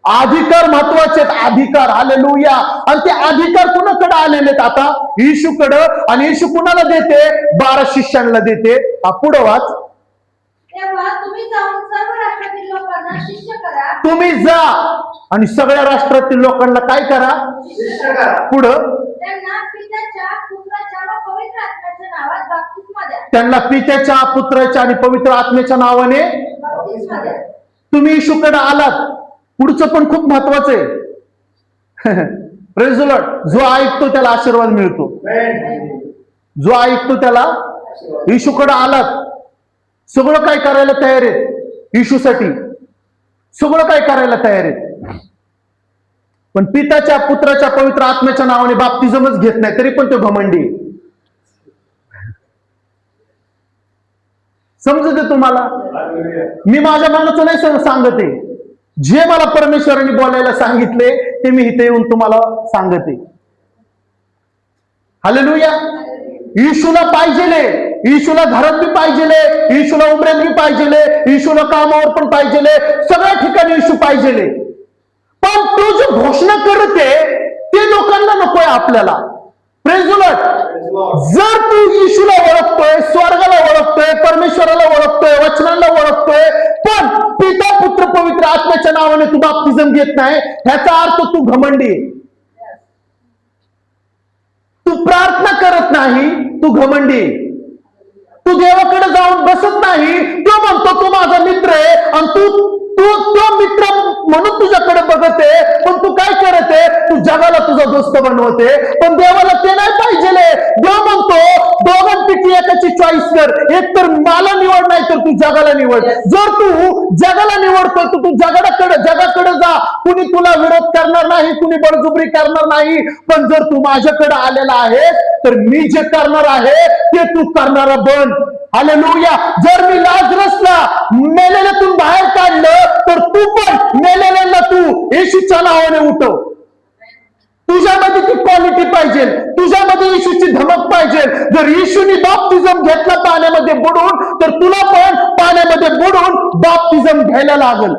अधिकार महत्वाचे आहेत. अधिकार. हालेलुया. आणि ते अधिकार कुणाकडे आलेले आहेत? आता येशूकडं. आणि येशू कुणाला देते? 12 शिष्यांना देते. पुढे वाच. तेव्हा तुम्ही जाऊन सर्व राष्ट्रातील लोकांना शिष्य करा. तुम्ही जा आणि सगळ्या राष्ट्रातील लोकांना काय करा? शिष्य करा. पुढं. त्यांना पित्याच्या, पुत्राच्या व पवित्र आत्म्याच्या नावात बप्तिस्मा द्या. त्यांना पित्याच्या, पुत्राच्या आणि पवित्र आत्म्याच्या नावाने बप्तिस्मा द्या. तुम्ही येशूकडे आलात. पुढचं पण खूप महत्वाचं आहे. Praise the Lord. जो ऐकतो त्याला आशीर्वाद मिळतो. जो ऐकतो त्याला. येशूकडे आलात, सगळं काय करायला तयार आहेत येशूसाठी. सगळं काय करायला तयार आहेत. पण पिताच्या, पुत्राच्या, पवित्र आत्म्याच्या नावाने बाप्तिझमच घेत नाही, तरी पण तो घमंडी. समजते तुम्हाला? मी माझ्या मनाचं नाही सांगते, जे मला परमेश्वराने बोलायला सांगितले ते मी इथे येऊन तुम्हाला सांगते. हालेलुया. येशूला पाहिजेले, येशूला घरात बी पाहिजेले, येशूला उमऱ्यात बी पाहिजेले, येशूला कामावर पण पाहिजेले, सगळ्या ठिकाणी येशू पाहिजेले. पण तो जो घोषणा करते ते लोकांना नकोय आपल्याला. Praise the Lord. जर तू येशूला ओळखतोय, स्वर्गाला ओळखतोय, परमेश्वराला ओळखतोय, वचनाला ओळखतोय, पण पिता पुत्र पवित्र आत्म्याच्या नावाने तू बाप्तिझम घेत नाही, ह्याचा अर्थ तू घमंडी. तू प्रार्थना करत नाही, तू घमंडी. तू देवाकडे जाऊन बसत नाही, तो म्हणतो तो माझा मित्र आहे, आणि तू तो मित्र म्हणून तुझ्याकडे बघते, पण तू काय करते? तू जगाला तुझा दोस्त बनवते. पण देवाला ते नाही पाहिजे. देव म्हणतो दोघांपैकी एकाची चॉईस कर, एक तर मला निवड, नाही तर तू जगाला निवड. जर तू जगाला निवडतोय तर तू जगाकडे जा. कुणी तुला विरोध करणार नाही, कुणी बळजुबरी करणार नाही. पण जर तू माझ्याकडे आलेला आहेस तर मी जे करणार आहे ते तू करणारा बन. हालेलुया. जर मी लाजरसला मेलेल्यातून बाहेर काढलं तर तू पण मेलेल्यांना तू येशूच्या नावाने उठव. तुझ्यामध्ये ती क्वालिटी पाहिजे, तुझ्यामध्ये येशूची धमक पाहिजे. जर येशूनी बाप्तिझम घेतला पाण्यामध्ये बुडून, तर तुला पण पाण्यामध्ये बुडून बाप्तिझम घ्यायला लागल.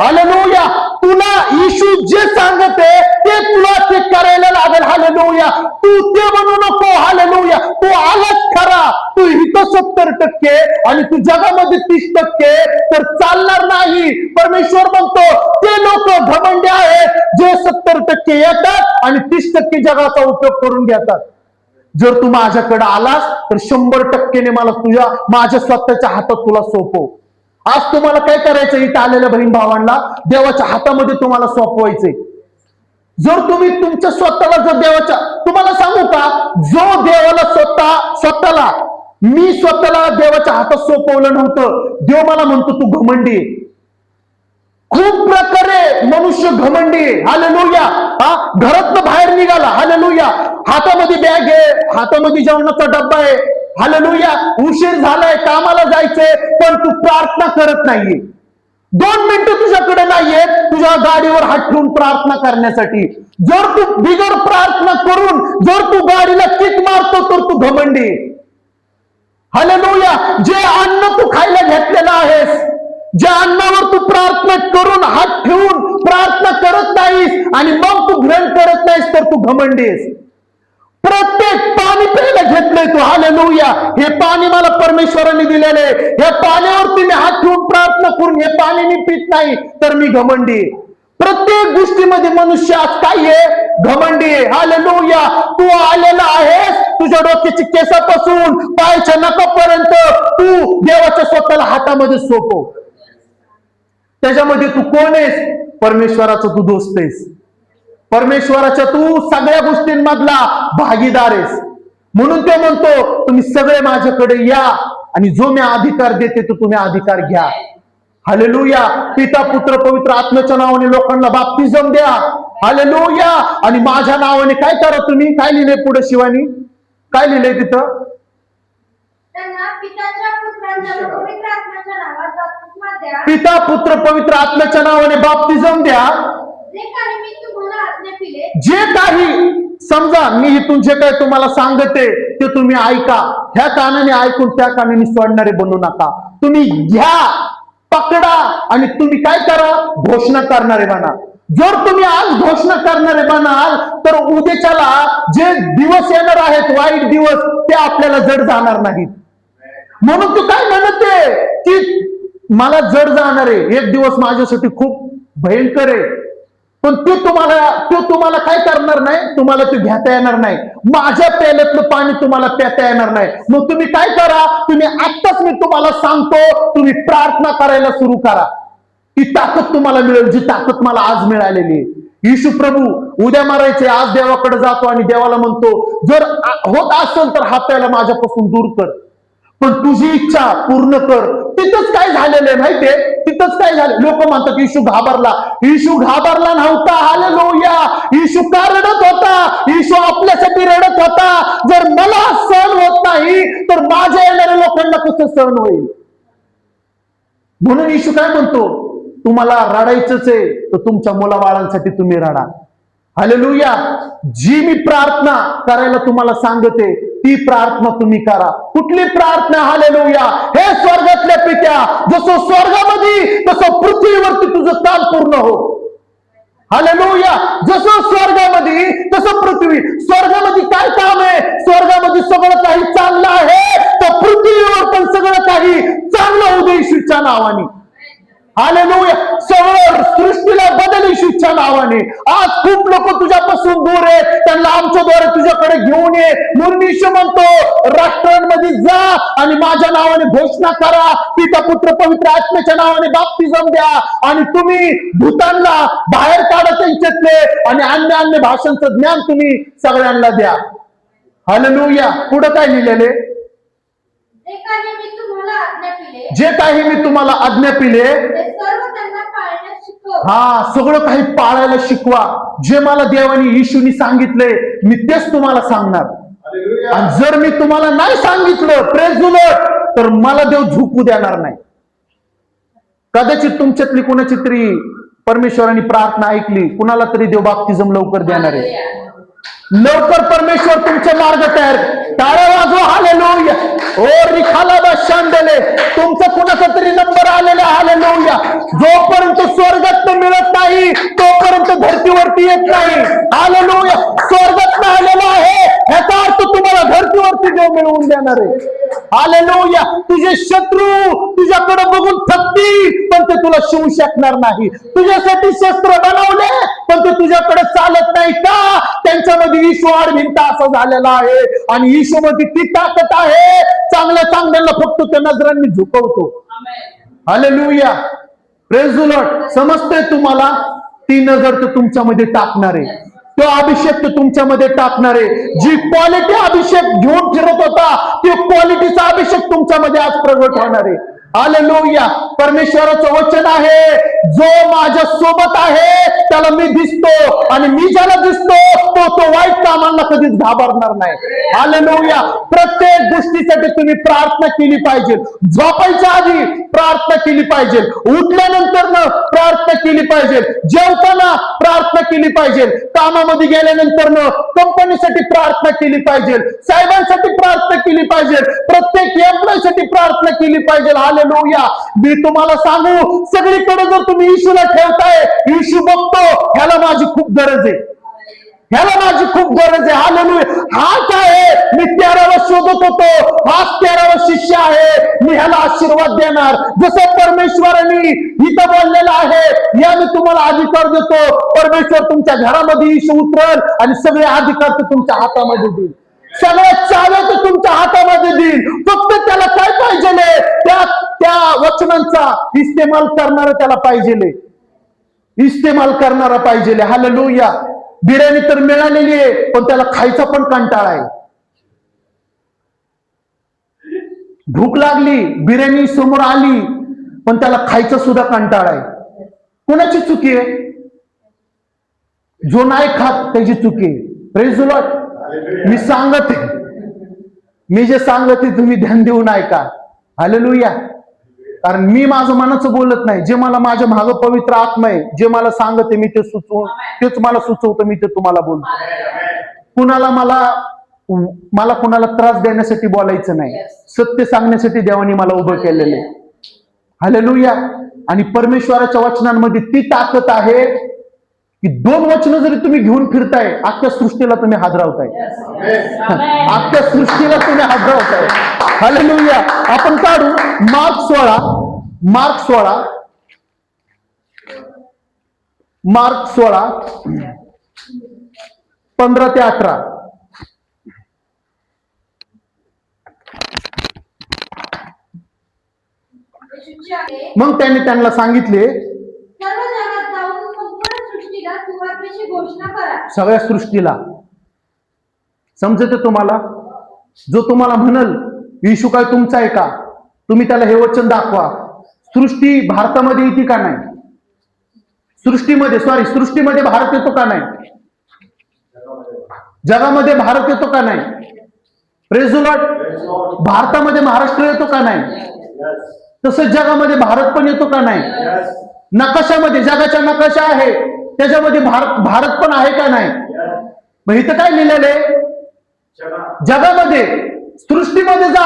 हालेलुया. तुला येशू जे सांगते ते तुला ते करायला लागेल. हालेलुया. तू ते बनू नको. हालेलुया. तू आलाच खरा, तू इथं 70% आणि तू जगामध्ये 30%, तर चालणार नाही. परमेश्वर म्हणतो ते लोक घमंडी आहेत जे 70% येतात आणि 30% जगाचा उपयोग करून घेतात. जर तू माझ्याकडे आलास तर 100% मला माझ्या स्वतःच्या हातात तुला सोपव. आज तुम्हाला काय करायचं? इथं आलेल्या बहीण भावांना देवाच्या हातामध्ये तुम्हाला सोपवायचंय. जर तुम्ही तुमच्या स्वतःला जर तुम्हाला सांगू का, जो देवाला स्वतःला मी स्वतःला देवाच्या हातात सोपवलं नव्हतं, देव मला म्हणतो तू घमंडी. खूप प्रकारे मनुष्य घमंडी. हालेलुया. घरातनं बाहेर निघाला, हालेलुया, हातामध्ये बॅग आहे, हातामध्ये जेवणाचा डब्बा आहे, हालेलुया, उशीर झालाय, कामाला जायचंय, पण तू प्रार्थना करत नाहीये. 2 मिनिटं तुझ्याकडे नाहीये तुझ्या गाडीवर हात ठेवून प्रार्थना करण्यासाठी. जर तू बिगर प्रार्थना करून जर तू गाडीला किक मारतो तर तू घमंडी. हालेलुया. जे अन्न तू खायला घेतलेलं आहेस, ज्या अन्नावर तू प्रार्थना करून हात ठेवून प्रार्थना करत नाहीस आणि मग तू ग्रहण करत नाहीस, तर तू घमंडी आहेस. प्रत्येक पाणी प्यायला घेतलंय तू, हालेलुया, हे पाणी मला परमेश्वराने दिलेलं आहे, या पाण्यावरती मी हात ठेवून प्रार्थना करून हे पाणी मी पित नाही, तर मी घमंडी. प्रत्येक गोष्टीमध्ये मनुष्य आज काय आहे? घमंडी. हालेलुया. तू आलेला आहेस तुझ्या डोक्याची केसापासून पायाच्या नखापर्यंत तू देवाच्या स्वतःला हातामध्ये सोपव. त्याच्यामध्ये तू कोण आहेस? परमेश्वराचा तू दोस्त आहेस. परमेश्वराच्या तू सगळ्या गोष्टींमधला भागीदार आहेस. म्हणून ते म्हणतो तुम्ही सगळे माझ्याकडे या आणि जो मी अधिकार देते तो तुम्ही अधिकार घ्या. हालेलुया. पिता पुत्र पवित्र आत्म्याच्या नावाने लोकांना बाप्तिझम द्या. हालेलुया. आणि माझ्या नावाने काय करा तुम्ही? काय लिहिलंय पुढे शिवानी? काय लिहिलंय तिथं? त्यांना पिताच्या पुत्रांच्या पवित्र आत्म्याच्या नावात बाप्तिस्मा द्या. पिता पुत्र पवित्र आत्म्याच्या नावाने बाप्तिझम द्या. जे काही मी तुम्हाला आज्ञा दिले, जे काही समजा मी इथून जे काही तुम्हाला सांगते ते तुम्ही ऐका. ह्या कानाने ऐकून त्या कानाने सोडणारे बनू नका. तुम्ही घ्या, पकडा आणि तुम्ही काय करा? घोषणा करणारे बना. जर तुम्ही आज घोषणा करणारे बनाल तर उद्याच्याला जे दिवस येणार आहेत, वाईट दिवस, ते आपल्याला जड जाणार नाहीत. म्हणून तू काय म्हणते की मला जड जाणार आहे, एक दिवस माझ्यासाठी खूप भयंकर आहे, पण तो तुम्हाला काय करणार नाही? तुम्हाला ते घेता येणार नाही. माझ्या प्याल्यातलं पाणी तुम्हाला प्याता येणार नाही. मग तुम्ही काय करा? तुम्ही आत्ताच मी तुम्हाला सांगतो, तुम्ही प्रार्थना करायला सुरू करा. ती ताकद तुम्हाला मिळेल, जी ताकद मला आज मिळालेली आहे. येशू प्रभू उद्या मारायचे, आज देवाकडे जातो आणि देवाला म्हणतो जर होत असेल तर हा प्याला माझ्यापासून दूर कर. पण तुझी इच्छा पूर्ण कर. तिथंच काय झालेलं आहे माहितीये, तिथंच काय झालं. लोक म्हणतात येशू घाबरला. येशू घाबरला नव्हता. हालेलुया. येशू का रडत होता? येशू आपल्यासाठी रडत होता. जर मला सहन होत नाही तर माझ्या येणाऱ्या लोकांना कसं सहन होईल? म्हणून येशू काय म्हणतो, तुम्हाला रडायचंच आहे तर तुमच्या मुलाबाळांसाठी तुम्ही रडा. हालेलुया. जी मी प्रार्थना करायला तुम्हाला सांगते ती प्रार्थना तुम्ही करा. कुठली प्रार्थना? हालेलुया. हे स्वर्गातल्या पित्या, जसं स्वर्गामध्ये तसं पृथ्वीवरती तुझं काम पूर्ण हो. हालेलुया. जसं स्वर्गामध्ये तसं पृथ्वी. स्वर्गामध्ये काय काम आहे? स्वर्गामध्ये सगळं काही चांगलं आहे, तर पृथ्वीवर पण सगळं काही चांगलं होऊ दे येशूच्या नावाने. हालेलुया. सगळं सृष्टीला बदल येशूच्या नावाने. आज खूप लोक तुझ्यापासून दूर आहेत, त्यांना आमच्याद्वारे तुझ्याकडे घेऊन ये. म्हणून येशू म्हणतो, राष्ट्रांमध्ये जा आणि माझ्या नावाने घोषणा करा. पिता पुत्र पवित्र आत्म्याच्या नावाने बाप्तिझम द्या आणि तुम्ही भूतांना बाहेर काढा त्यांच्यातले, आणि अन्य अन्य भाषांचं ज्ञान तुम्ही सगळ्यांना द्या. हालेलुया. पुढे काय लिहिलेले? जे काही मी तुम्हाला आज्ञा पिले हा सगळं काही पाळायला शिकवा. जे मला देवानी येशूनी सांगितलंय मी तेच तुम्हाला सांगणार. आणि जर मी तुम्हाला नाही सांगितलं प्रेज द लॉर्ड, तर मला देव झोपू देणार नाही. कदाचित तुमच्यातली कुणाची तरी परमेश्वराने प्रार्थना ऐकली, कुणाला तरी देव बाप्तिझम लवकर देणार आहे. लवकर परमेश्वर तुमचे मार्ग तयार. टाळ्या वाजवा. हालेलुया. ओ रिखाला शांडले, तुमचा कुणाचा तरी नंबर आलेला. हालेलुया. जोपर्यंत स्वर्गात मिळत नाही तोपर्यंत धरतीवरती येत नाही. हालेलुया. स्वर्गात आलेला आहे ह्याचा अर्थ तुम्हाला धरतीवरती देव मिळवून देणार आहे. हालेलुया. तुझे शत्रू तुझ्याकडे बघून थकतील पण ते तुला शिवू शकणार नाही. तुझ्यासाठी शस्त्र बनवले पण ते तुझ्याकडे चालत नाही. का? त्यांच्यामध्ये ईशू आडभिंता असं झालेला आहे, आणि ईशू मध्ये ती ताकद आहे, चांगल्या चांगल्याला फक्त त्या नजरांनी झुकवतो. हालेलुया. Praise the Lord. समजतंय तुम्हाला? ती नजर तर तुमच्यामध्ये टाकणार आहे, तो अभिषेक तो तुमच्यामध्ये टाकणार आहे. जी क्वालिटी अभिषेक घेऊन फिरत होता ते क्वालिटीचा अभिषेक तुमच्यामध्ये आज प्रगट होणार आहे. हालेलुया. परमेश्वराचं वचन आहे, जो माझ्या सोबत आहे त्याला मी दिसतो, आणि मी ज्याला दिसतो तो वाईट कामांना कधीच घाबरणार नाही. हालेलुया. प्रत्येक गोष्टीसाठी तुम्ही प्रार्थना केली पाहिजे. झोपायच्या आधी प्रार्थना केली पाहिजे, उठल्यानंतर प्रार्थना केली पाहिजे, जेवताना प्रार्थना केली पाहिजे, कामामध्ये गेल्यानंतर कंपनीसाठी प्रार्थना केली पाहिजे, साहेबांसाठी प्रार्थना केली पाहिजे, प्रत्येक एम्प्लॉयसाठी प्रार्थना केली पाहिजे. हालेलुया. मी तुम्हाला सांगू, सगळीकडे जर तुम्ही येशूला ठेवताय, येशू बघतो ह्याला माझी खूप गरज आहे, ह्याला माझी खूप गरज आहे. हालेलुया. हा काय आहे? मी 13वा शोधत होतो, हाच 13वा शिष्य आहे, मी ह्याला आशीर्वाद देणार. जसं परमेश्वराने इथं बोललेलं आहे, या मी तुम्हाला अधिकार देतो. परमेश्वर तुमच्या घरामध्ये येशू उतरल आणि सगळे अधिकार ते तुमच्या हातामध्ये देईल, सगळ्या चाव्या तर तुमच्या हातामध्ये देईल. फक्त त्याला काय पाहिजे? त्या वचनांचा इस्तेमाल करणारा त्याला पाहिजे, इस्तेमाल करणारा पाहिजे. हालेलुया. बिर्याणी तर मिळालेली आहे पण त्याला खायचा पण कंटाळा आहे. भूक लागली, बिर्याणी समोर आली पण त्याला खायचा सुद्धा कंटाळा आहे. कोणाची चुकी आहे? जो नाही खात त्याची चुकी आहे. Praise the Lord. मी सांगते, मी जे सांगते तुम्ही ध्यान देऊन ऐका. हालेलुया. कारण मी माझं मनाचं बोलत नाही, जे मला माझ्या मागे पवित्र आत्मा आहे जे मला सांगते मी ते तेच मला सुचवतं, मी ते तुम्हाला बोलतो. मला कुणाला त्रास देण्यासाठी बोलायचं नाही, सत्य सांगण्यासाठी देवानी मला उभं केलेलं आहे. हालेलुया. आणि परमेश्वराच्या वचनांमध्ये ती ताकद आहे की 2 वचनं जरी तुम्ही घेऊन फिरताय, अख्ख्या सृष्टीला तुम्ही हादरावताय, अख्ख्या सृष्टीला तुम्ही हादरावताय. हालेलुया. आपण काढू मार्क 16 15 ते 18. मग त्यांना सांगितले, सगळ्या सृष्टीला. समजत तुम्हाला? जो तुम्हाला म्हणल येशू काय तुमचा आहे का? तुम्ही त्याला हे वचन दाखवा. सृष्टी भारतामध्ये येते का नाही? सृष्टीमध्ये भारत येतो का नाही? जगामध्ये भारत येतो का नाही? Praise the Lord. भारतामध्ये महाराष्ट्र येतो का नाही? तसंच जगामध्ये भारत पण येतो का नाही? नकाशामध्ये जगाचा नकाशा आहे, त्याच्यामध्ये भारत पण आहे का नाही? मग इथं काय लिहिलेलं आहे? जगामध्ये, सृष्टीमध्ये जा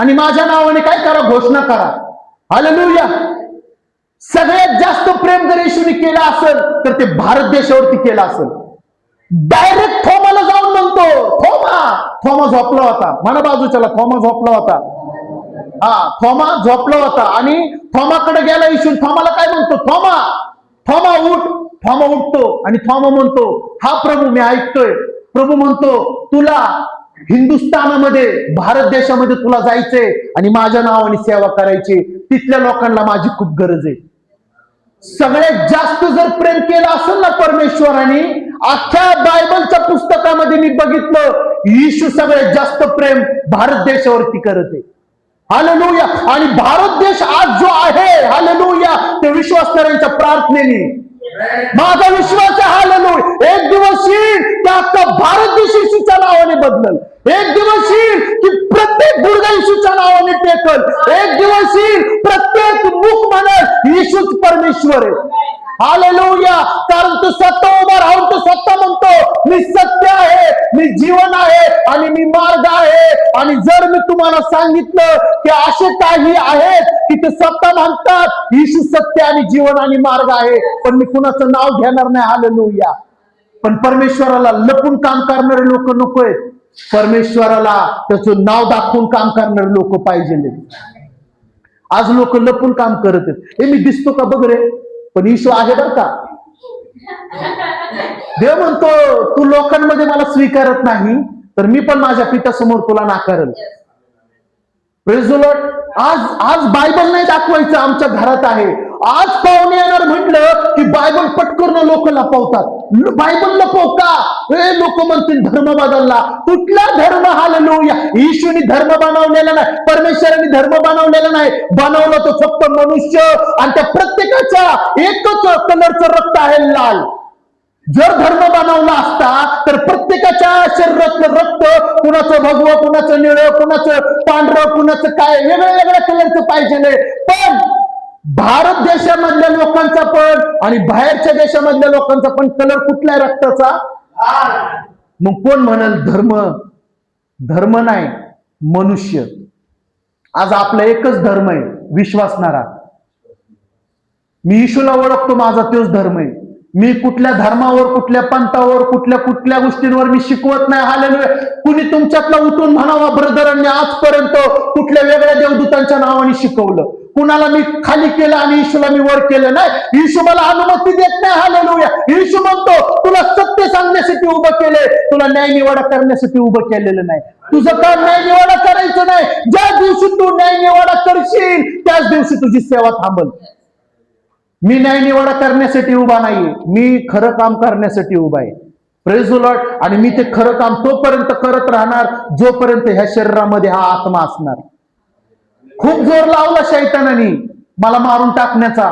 आणि माझ्या नावाने काय करा? घोषणा करा. हालेलुया. सगळ्यात जास्त प्रेम जर येशूने केलं असेल तर ते भारत देशावरती केलं असेल. डायरेक्ट थोमाला जाऊन म्हणतो, थोमा झोपला होता. म्हणा बाजूच्याला, थोमा झोपला होता. थोमा झोपला होता आणि थोमाकडे गेला येशू. थोमाला काय म्हणतो? थोमा उठ. थोमा उठतो आणि थोमा म्हणतो, हा प्रभू मी ऐकतोय. प्रभू म्हणतो, तुला हिंदुस्थानामध्ये, भारत देशामध्ये तुला जायचंय आणि माझ्या नावाने सेवा करायची. तिथल्या लोकांना माझी खूप गरज आहे. सगळ्यात जास्त जर प्रेम केलं असेल ना परमेश्वराने, अख्ख्या बायबलच्या पुस्तकामध्ये मी बघितलं, येशू सगळ्यात जास्त प्रेम भारत देशावरती करत आहे. हालेलुया. आणि भारत देश आज जो आहे, हालेलुया, ते विश्वासणाऱ्यांच्या प्रार्थनेने, माझा विश्वास आहे, हालेलुया, एक दिवस येईल की अख्खा भारत देश येशूच्या नावाने बदलल. एक दिवस येईल की प्रत्येक गुडघा येशूच्या नावाने टेकल. एक दिवस येईल प्रत्येक मुख म्हणेल येशूच परमेश्वर आहे. हालेलुया. कारण तो सत्य उभा राहून तो सत्य म्हणतो, मी सत्य आहे, मी जीवन आहे आणि मी मार्ग आहे. आणि जर मी तुम्हाला सांगितलं की असे काही आहेत की ते सत्य म्हणतात येशू सत्य आणि जीवन आणि मार्ग आहे, पण मी कुणाचं नाव घेणार नाही. हालेलुया. पण परमेश्वराला लपून काम करणारे लोक नको आहेत. परमेश्वराला त्याचं नाव दाखवून काम करणारे लोक पाहिजे. आज लोक लपून काम करत आहेत. हे मी दिसतो का बघ रे, पण येशू आहे बरं का. देव म्हणतो, तू लोकांमध्ये मला स्वीकारत नाही तर मी पण माझ्या पित्यासमोर तुला नाकारेल. Praise the Lord. आज बायबल नाही दाखवायचं आमच्या घरात आहे. आज पाहुणे येणार म्हटलं की बायबल पटकन लोक लपवतात. बायबल लपव का? लोक म्हणतील धर्म बदलला. कुठला धर्म? हालेलुया. येशूने धर्म बनवलेला नाही, परमेश्वराने धर्म बनवलेला नाही. बनवलं तो फक्त मनुष्य, आणि त्या प्रत्येकाच्या एकच कलरचं रक्त आहे, लाल. जर धर्म बनवला असता तर प्रत्येकाच्या शरीरातलं रक्त, कुणाचं भगवं, कुणाचं निळं, कुणाचं पांढरं, कुणाचं काय वेगळ्या वेगळ्या कलरचं पाहिजे. पण भारत देशामधल्या लोकांचा पण आणि बाहेरच्या देशामधल्या लोकांचा पण कलर कुठल्या रक्ताचा? मग कोण म्हणाल धर्म? धर्म नाही, मनुष्य. आज आपला एकच धर्म आहे, विश्वासणारा. मी येशूला ओळखतो, माझा तोच धर्म आहे. मी कुठल्या धर्मावर, कुठल्या पंथावर, कुठल्या गोष्टींवर मी शिकवत नाही. हालेलुया. कुणी तुमच्यातला उठून म्हणावा, ब्रदरांनी आजपर्यंत कुठल्या वेगळ्या देवदूतांच्या नावाने शिकवलं, कुणाला मी खाली केलं आणि येशूला मी वर केलं नाही. येशू मला अनुमती देत नाही. हालेलुया. येशू म्हणतो, तुला सत्य सांगण्यासाठी उभं केलंय, तुला न्याय निवाडा करण्यासाठी उभं केलेलं नाही. तुझं काम न्याय निवाडा करायचं नाही. ज्या दिवशी तू न्याय निवाडा करशील त्याच दिवशी तुझी सेवा थांबल. मी न्याय निवाडा करण्यासाठी उभा नाहीये, मी खरं काम करण्यासाठी उभा आहे. Praise the Lord. आणि मी ते खरं काम तोपर्यंत करत राहणार जोपर्यंत ह्या शरीरामध्ये हा आत्मा असणार. खूप जोर लावला शैतानाने मला मारून टाकण्याचा,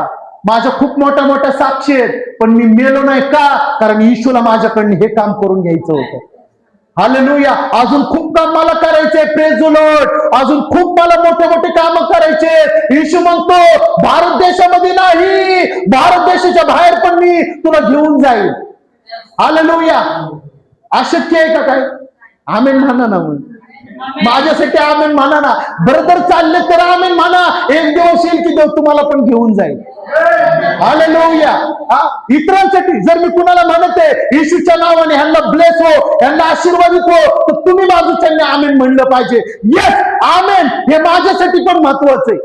माझ्या खूप मोठ्या मोठ्या साक्षी आहेत, पण मी मेलो नाही. का? कारण येशूला माझ्याकडनं हे काम करून घ्यायचं होतं. हालेलुया. अजून खूप काम मला करायचंय. Praise the Lord. अजून खूप मला मोठे मोठे काम करायचे. येशू म्हणतो, भारत देशामध्ये नाही, भारत देशाच्या बाहेर पण मी तुला घेऊन जाईल. हालेलुया. अशक्य आहे का काय? आमेन म्हणा ना. मग माझ्यासाठी आमेन म्हणा ना. ब्रदर चालले तर आमेन म्हणा. एक दिवस येईल की देव तुम्हाला पण घेऊन जाईल. हालेलुया. इतरांसाठी जर मी कुणाला म्हणते येशूच्या नावाने ह्यांना ब्लेस हो, ह्यांना आशीर्वादित हो, तर तुम्ही बाजूच्यांनी आमेन म्हणलं पाहिजे. येस, आमेन. हे माझ्यासाठी पण महत्वाचं आहे.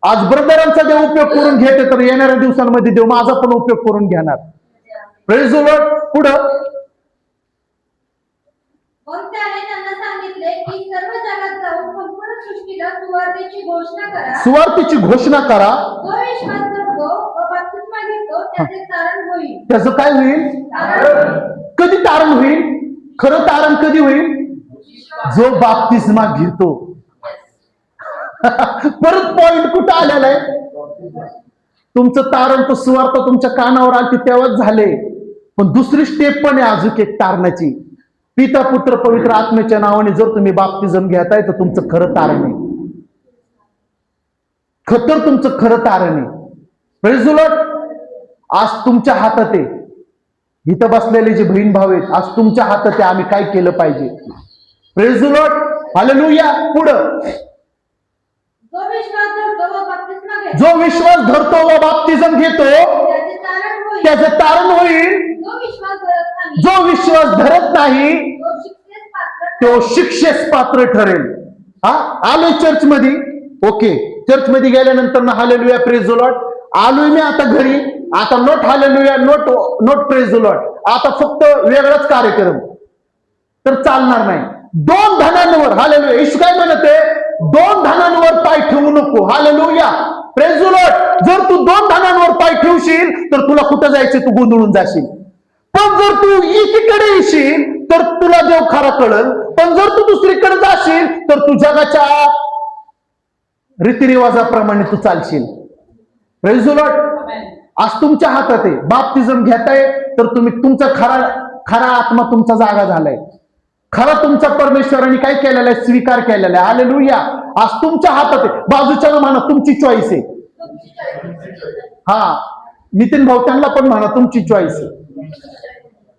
आज ब्रदरांचा देव उपयोग करून घेते तर येणाऱ्या दिवसांमध्ये देव माझा पण उपयोग करून घेणार. Praise the Lord. पुढं मग त्याने त्यांना सांगितले की सर्व जगात जाऊन संपूर्ण सृष्टीला सुवार्तेची घोषणा करा. सुवार्तेची घोषणा करा. जो विश्वास करतो व बप्तिस्मा घेतो त्याचे तारण होईल. त्याचं काय होईल? कधी तारण होईल? खरं तारण कधी होईल? जो बाप्तिस्मा घेतो परत पॉइंट कुठं आलेला आहे? तुमचं तारण तो सुवार्थ तुमच्या कानावर आली तेव्हाच झाले, पण दुसरी स्टेप पण आहे अजून एक तारणाची. पिता पुत्र पवित्र आत्म्याच्या नावाने जर तुम्ही बाप्तिझम घेताय तर तुमचं खरं तारण आहे, खतर तुमचं खरं तारण आहे. Praise the Lord. आज तुमच्या हातात आहे. इथं बसलेले जे बहीण भाऊ आहेत आज तुमच्या हातात आहे आम्ही काय केलं पाहिजे. Praise the Lord. हालेलुया. पुढं जो विश्वास धरतो व बप्तिस्मा घेतो जो विश्वास धरतो व बाप्तिझम घेतो त्याचे तारण होईल. त्याचं तारण होईल. जो विश्वास धरत नाही जो विश्वास धरत नाही तो शिक्षेस पात्र तो शिक्षेस पात्र ठरेल. हा आलोय चर्च मध्ये. ओके, चर्च मध्ये गेल्यानंतर ना हालेलुया प्रेज द लॉर्ड. आलोय मी आता घरी. आता note hallelujah, note praise the Lord. आता फक्त वेगळाच कार्यक्रम तर चालणार नाही. 2 धनांवर हालेलुया. येशू काय म्हणते? 2 धनांवर पाय ठेवू नको. Hallelujah praise the Lord. जर तू 2 धनांवर पाय ठेवशील तर तुला कुठं जायचं तू गोंधळून जाशील. पण जर तू एकीकडे येशील तर तुला देव खरा कळल. पण जर तू दुसरीकडे जाशील तर तू जगाच्या रीतिरिवाजाप्रमाणे तू चालशील. Praise the Lord. आज तुमच्या हातात आहे. बाप्तिझम घेताय तर तुम्ही तुमचा खरा आत्मा तुमचा जागा झालाय. खरा तुमचा परमेश्वराने काय केलेला आहे? स्वीकार केलेला आहे. हालेलुया. आज तुमच्या हातात आहे. बाजूच्याला म्हणा तुमची चॉईस आहे. हा नितीन भाऊ त्यांना पण म्हणा तुमची चॉईस आहे.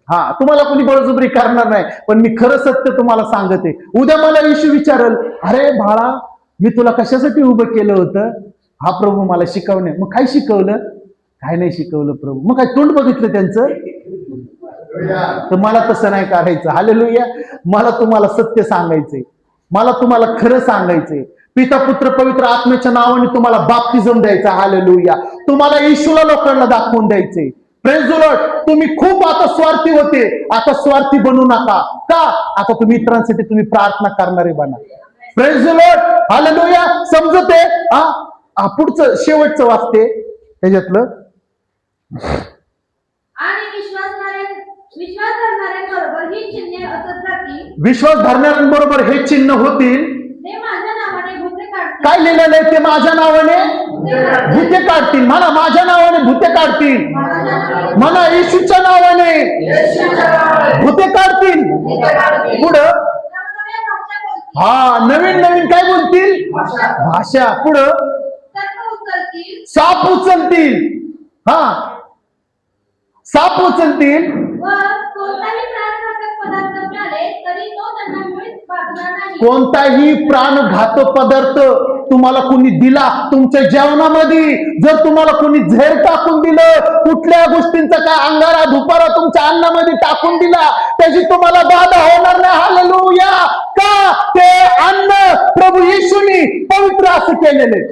हा तुम्हाला कोणी बळजबरी करणार नाही, पण मी खरं सत्य तुम्हाला सांगते. उद्या मला येशू विचारल, अरे बाळा मी तुला कशासाठी उभं केलं होतं? हा प्रभू मला शिकवणे. मग काय शिकवलं? काय नाही शिकवलं प्रभू. मग काय तोंड बघितलं त्यांचं? तर मला तसं नाही करायचं. हालेलुया. मला तुम्हाला सत्य सांगायचंय. मला तुम्हाला खरं सांगायचंय. पिता पुत्र पवित्र आत्म्याच्या नावाने तुम्हाला बाप्तिझम द्यायचा. हालेलुया. तुम्हाला येशूला लोकांना दाखवून द्यायचंय. Praise the Lord. तुम्ही खूप आता स्वार्थी होते, आता स्वार्थी बनू नका. का? आता तुम्ही इतरांसाठी तुम्ही प्रार्थना करणारे बना. Praise the Lord. हालेलुया. समजते? पुढचं शेवटचं वाचते त्याच्यातलं. आणि विश्वास धरणाऱ्यांबरोबर ही चिन्हे असत राहतील. विश्वास धरणाऱ्यांबरोबर हे चिन्ह होतील. ते माझ्या नावाने भूते काढतील. काय लिहिलेलं आहे? ते माझ्या नावाने भूते काढतील. म्हणा माझ्या नावाने भूते काढतील. म्हणा येशूच्या नावाने भूते काढतील. पुढं नवनव्या भाषा बोलतील. हा नवीन नवीन काय बोलतील? भाषा. पुढं सर्प उचलतील. साप उचलतील. हा साप उचलतील. व कोणताही प्राणघातक पदार्थ मिळाले तरी तो त्यांना मुळीच बाधणार नाही. कोणताही प्राणघातक पदार्थ तुम्हाला कोणी दिला तुमच्या जेवणामध्ये, जर तुम्हाला कोणी झेर टाकून दिलं, कुठल्या गोष्टींचा काय अंगारा धुपारा तुमच्या अन्नामध्ये टाकून दिला, त्याची तुम्हाला बाधा होणार नाही. हालेलुया. का? ते अन्न प्रभू येशूनी पवित्र असं केलेले.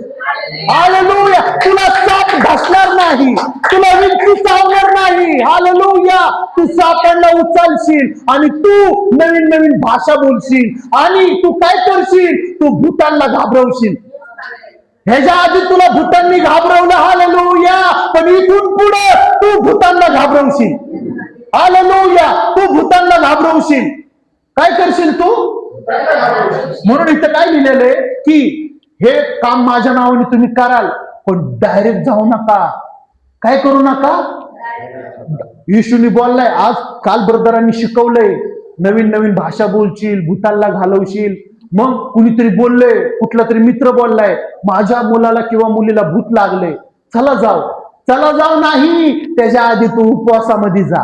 हालेलुया. तुला साप घासणार नाही, तुला विंचू चावणार नाही. हालेलुया. तू सापांना उचलशील आणि तू नवीन नवीन भाषा बोलशील आणि तू काय करशील? तू भूतांना घाबरवशील. ह्याच्या आधी तुला भूतांनी घाबरवलं. हालेलुया. पण इथून पुढे तू भूतांना घाबरवशील. हालेलुया. तू भूतांना घाबरवशील. काय करशील तू? म्हणून इथं काय लिहिलेलं आहे की हे काम माझ्या नावाने तुम्ही कराल, पण डायरेक्ट जाऊ नका. काय करू नका? येशूनी बोललाय. आज काल ब्रदरांनी शिकवलंय. नवीन नवीन भाषा बोलशील, भूतांना घालवशील. मग कुणीतरी बोललंय, कुठला तरी मित्र बोललाय, माझ्या मुलाला किंवा मुलीला भूत लागले, चला जाऊ नाही. त्याच्या आधी तू उपवासामध्ये जा.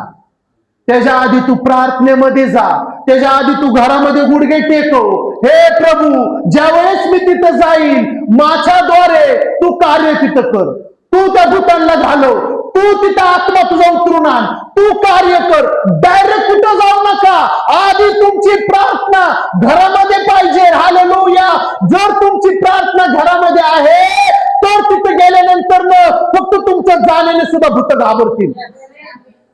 त्याच्या आधी तू प्रार्थनेमध्ये जा. त्याच्या आधी तू घरामध्ये गुडघे टेकव. हे प्रभू, ज्यावेळेस मी तिथं जाईल माझ्याद्वारे तू कार्य तिथं कर. तू त्या भूतांना घालव. तू तिथं आत्मा तुझा उतरून आण. तू कार्य कर. डायरेक्ट कुठं जाऊ नका. आधी तुमची प्रार्थना घरामध्ये पाहिजे. हालेलुया. जर तुमची प्रार्थना घरामध्ये आहे तर तिथे गेल्यानंतर फक्त तुमच्या जाण्याने सुद्धा भूत घाबरतील.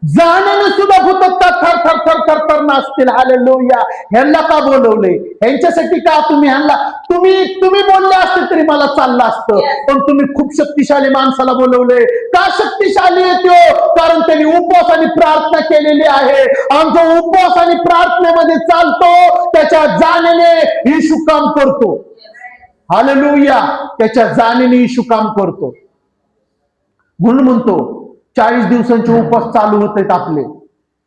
जाण्याने सुद्धा भूत थर थर थर थर थर नाचतील. हालेलुया. ह्यांना का बोलवले? ह्यांच्यासाठी का तुम्ही बोलले असते तरी मला चाललं असतं, पण तुम्ही खूप शक्तिशाली माणसाला बोलवले. का शक्तिशाली येतो? कारण त्यांनी उपवास आणि प्रार्थना केलेली आहे. आमचा उपवास आणि प्रार्थनेमध्ये चालतो, त्याच्या जाण्याने येशू काम करतो. हालेलुया. त्याच्या जाणीने येशू काम करतो. म्हणून म्हणतो 40 दिवसांचे उपवास चालू होत आहेत आपले.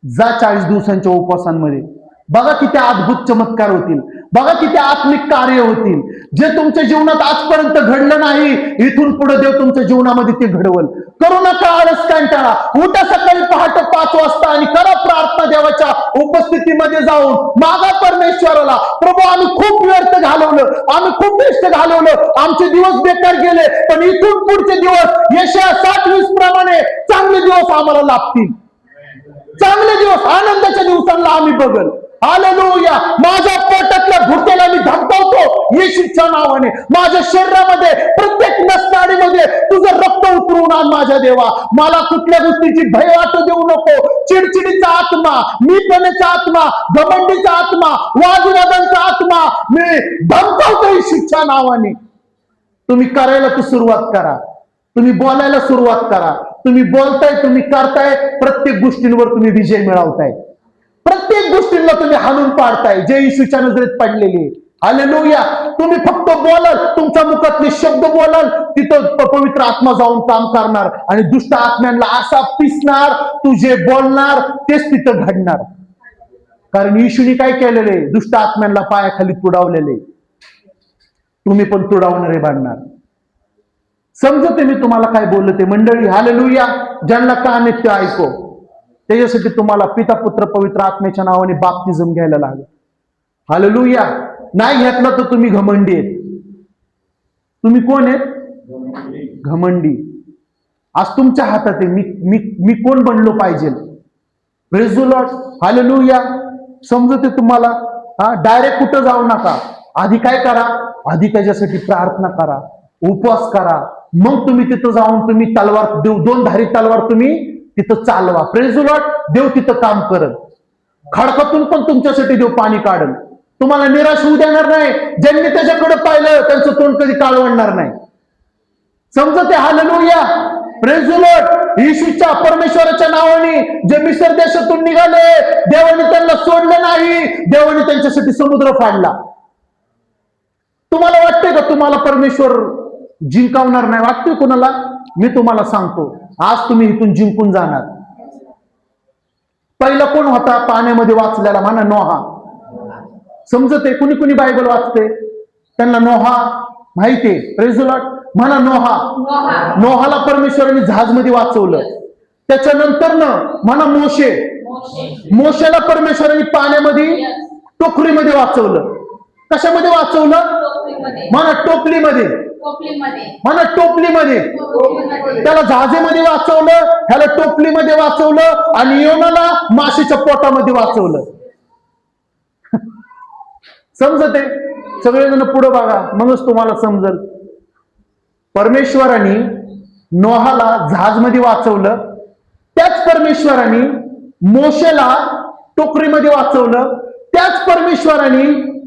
जा 40 दिवसांच्या उपवासांमध्ये, बघा किती अद्भुत चमत्कार होतील, बघा किती आत्मिक कार्य होतील. जे तुमच्या जीवनात आजपर्यंत घडलं नाही, इथून पुढे देव तुमच्या जीवनामध्ये ते घडवल. करू नका आळस कंटाळा. उठा सकाळी पहाटे 5 वाजता आणि करा प्रार्थना. देवाच्या उपस्थितीमध्ये जाऊन मागा परमेश्वराला, प्रभू आम्ही खूप व्यर्थ घालवलं, आम्ही खूप कष्ट घालवलं, आमचे दिवस बेकार गेले, पण इथून पुढचे दिवस यशाया 60:20 प्रमाणे चांगले दिवस आम्हाला लाभतील. चांगले दिवस, आनंदाच्या दिवसांना आम्ही बघल. हालेलुया. माझ्या पोटातल्या भुकेला मी धमकावतो येशूच्या नावाने. माझ्या शरीरामध्ये प्रत्येक नसनाडीमध्ये तुझं रक्त उतरवून आण माझ्या देवा. मला कुठल्या गोष्टीची भय वाटू देऊ नको. चिडचिडीचा आत्मा, मीपणाचा आत्मा, घमंडीचा आत्मा, वादविवादांचा आत्मा मी धमकावतो येशूच्या नावाने. तुम्ही करायला तर सुरुवात करा, तुम्ही बोलायला सुरुवात करा. तुम्ही बोलताय, तुम्ही करताय, प्रत्येक गोष्टींवर तुम्ही विजय मिळवताय. प्रत्येक गोष्टींना तुम्ही हाणून पाडताय जे येशूच्या नजरेत पडलेले. हालेलुया. तुम्ही फक्त बोलाल, तुमच्या मुखातले शब्द बोलाल, तिथं पवित्र आत्मा जाऊन काम करणार आणि दुष्ट आत्म्यांना असा पिसणार. तू जे बोलणार तेच तिथं घडणार. कारण येशूने काय केलेले? दुष्ट आत्म्यांना पायाखाली तुडावलेले. तुम्ही पण तुडावणारे बांधणार. समजते मी तुम्हाला काय बोललो ते मंडळी? हालेलुया. ज्यांना कान आहेत ते ऐको. त्याच्यासाठी तुम्हाला पिता पुत्र पवित्र आत्म्याच्या नावाने बाप्तिझम घ्यायला लागेल. हालेलुया. नाही घेतला तर तुम्ही घमंडी आहेत. तुम्ही कोण आहेत? घमंडी. आज तुमच्या हातात आहे. मी कोण बनलो पाहिजे. Praise the Lord. हालेलुया. समजते तुम्हाला? डायरेक्ट कुठं जाऊ नका. आधी काय करा? आधी त्याच्यासाठी प्रार्थना करा, उपवास करा. मग तुम्ही तिथं जाऊन तुम्ही तलवार, 2 धारी तलवार तुम्ही तिथं चालवा. Praise the Lord. देव तिथं काम करल. खडकातून पण तुमच्यासाठी देव पाणी काढल. तुम्हाला निराश होऊ देणार नाही. ज्यांनी त्याच्याकडे पाहिलं त्यांचं तोंड कधी काळवणार नाही. समजते? हालेलुया. Praise the Lord. येशूच्या परमेश्वराच्या नावाने जे मिस्र देशातून निघाले, देवाने त्यांना सोडलं नाही. देवाने त्यांच्यासाठी समुद्र फाडला. तुम्हाला वाटतंय का तुम्हाला परमेश्वर जिंकवणार नाही? वाटतंय कोणाला? मी तुम्हाला सांगतो, आज तुम्ही इथून जिंकून जाणार. पहिला कोण होता पाण्यामध्ये वाचलेला? म्हणा नोहा. समजते? कुणी कुणी बायबल वाचते त्यांना नोहा माहितीये. Praise the Lord. म्हणा नोहा. नोहाला परमेश्वराने जहाजमध्ये वाचवलं. त्याच्यानंतर म्हणा मोशे. मोशेला परमेश्वराने पाण्यामध्ये, टोकरीमध्ये वाचवलं. कशामध्ये वाचवलं? म्हणा टोपलीमध्ये. म्हणा टोपलीमध्ये. त्याला जहाजेमध्ये वाचवलं, ह्याला टोपलीमध्ये वाचवलं आणि योनाला माशीच्या पोटामध्ये वाचवलं. समजते? सगळेजण पुढे बघा, मगच तुम्हाला समजल. परमेश्वराने नोहाला जहाजमध्ये वाचवलं, त्याच परमेश्वराने मोशेला टोकरीमध्ये वाचवलं, त्याच परमेश्वराने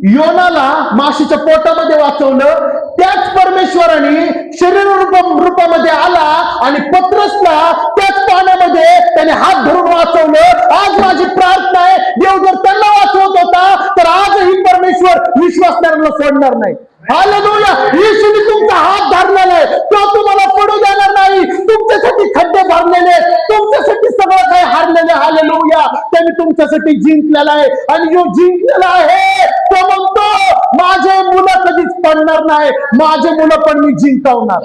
योनाला माशीच्या पोटामध्ये वाचवलं, त्याच परमेश्वराने शरीर रूपामध्ये आला आणि पत्रसला त्याच पाण्यामध्ये त्याने हात धरून वाचवलं. आज माझी प्रार्थना आहे, देव जर त्यांना वाचवत होता तर आजही परमेश्वर विश्वासणाऱ्यांना सोडणार नाही. हालेलुया. येशूने तुमचा हात धरलेला आहे, तो तुम्हाला पडू देणार नाही. तुमच्यासाठी खड्डे भरलेले, तुमच्यासाठी सगळं काही हारलेले. हालेलुया. त्यांनी तुमच्यासाठी जिंकलेला आहे आणि जो जिंकलेला आहे तो म्हणतो माझे मुलं कधीच पडणार नाही, माझे मुलं पण मी जिंकवणार.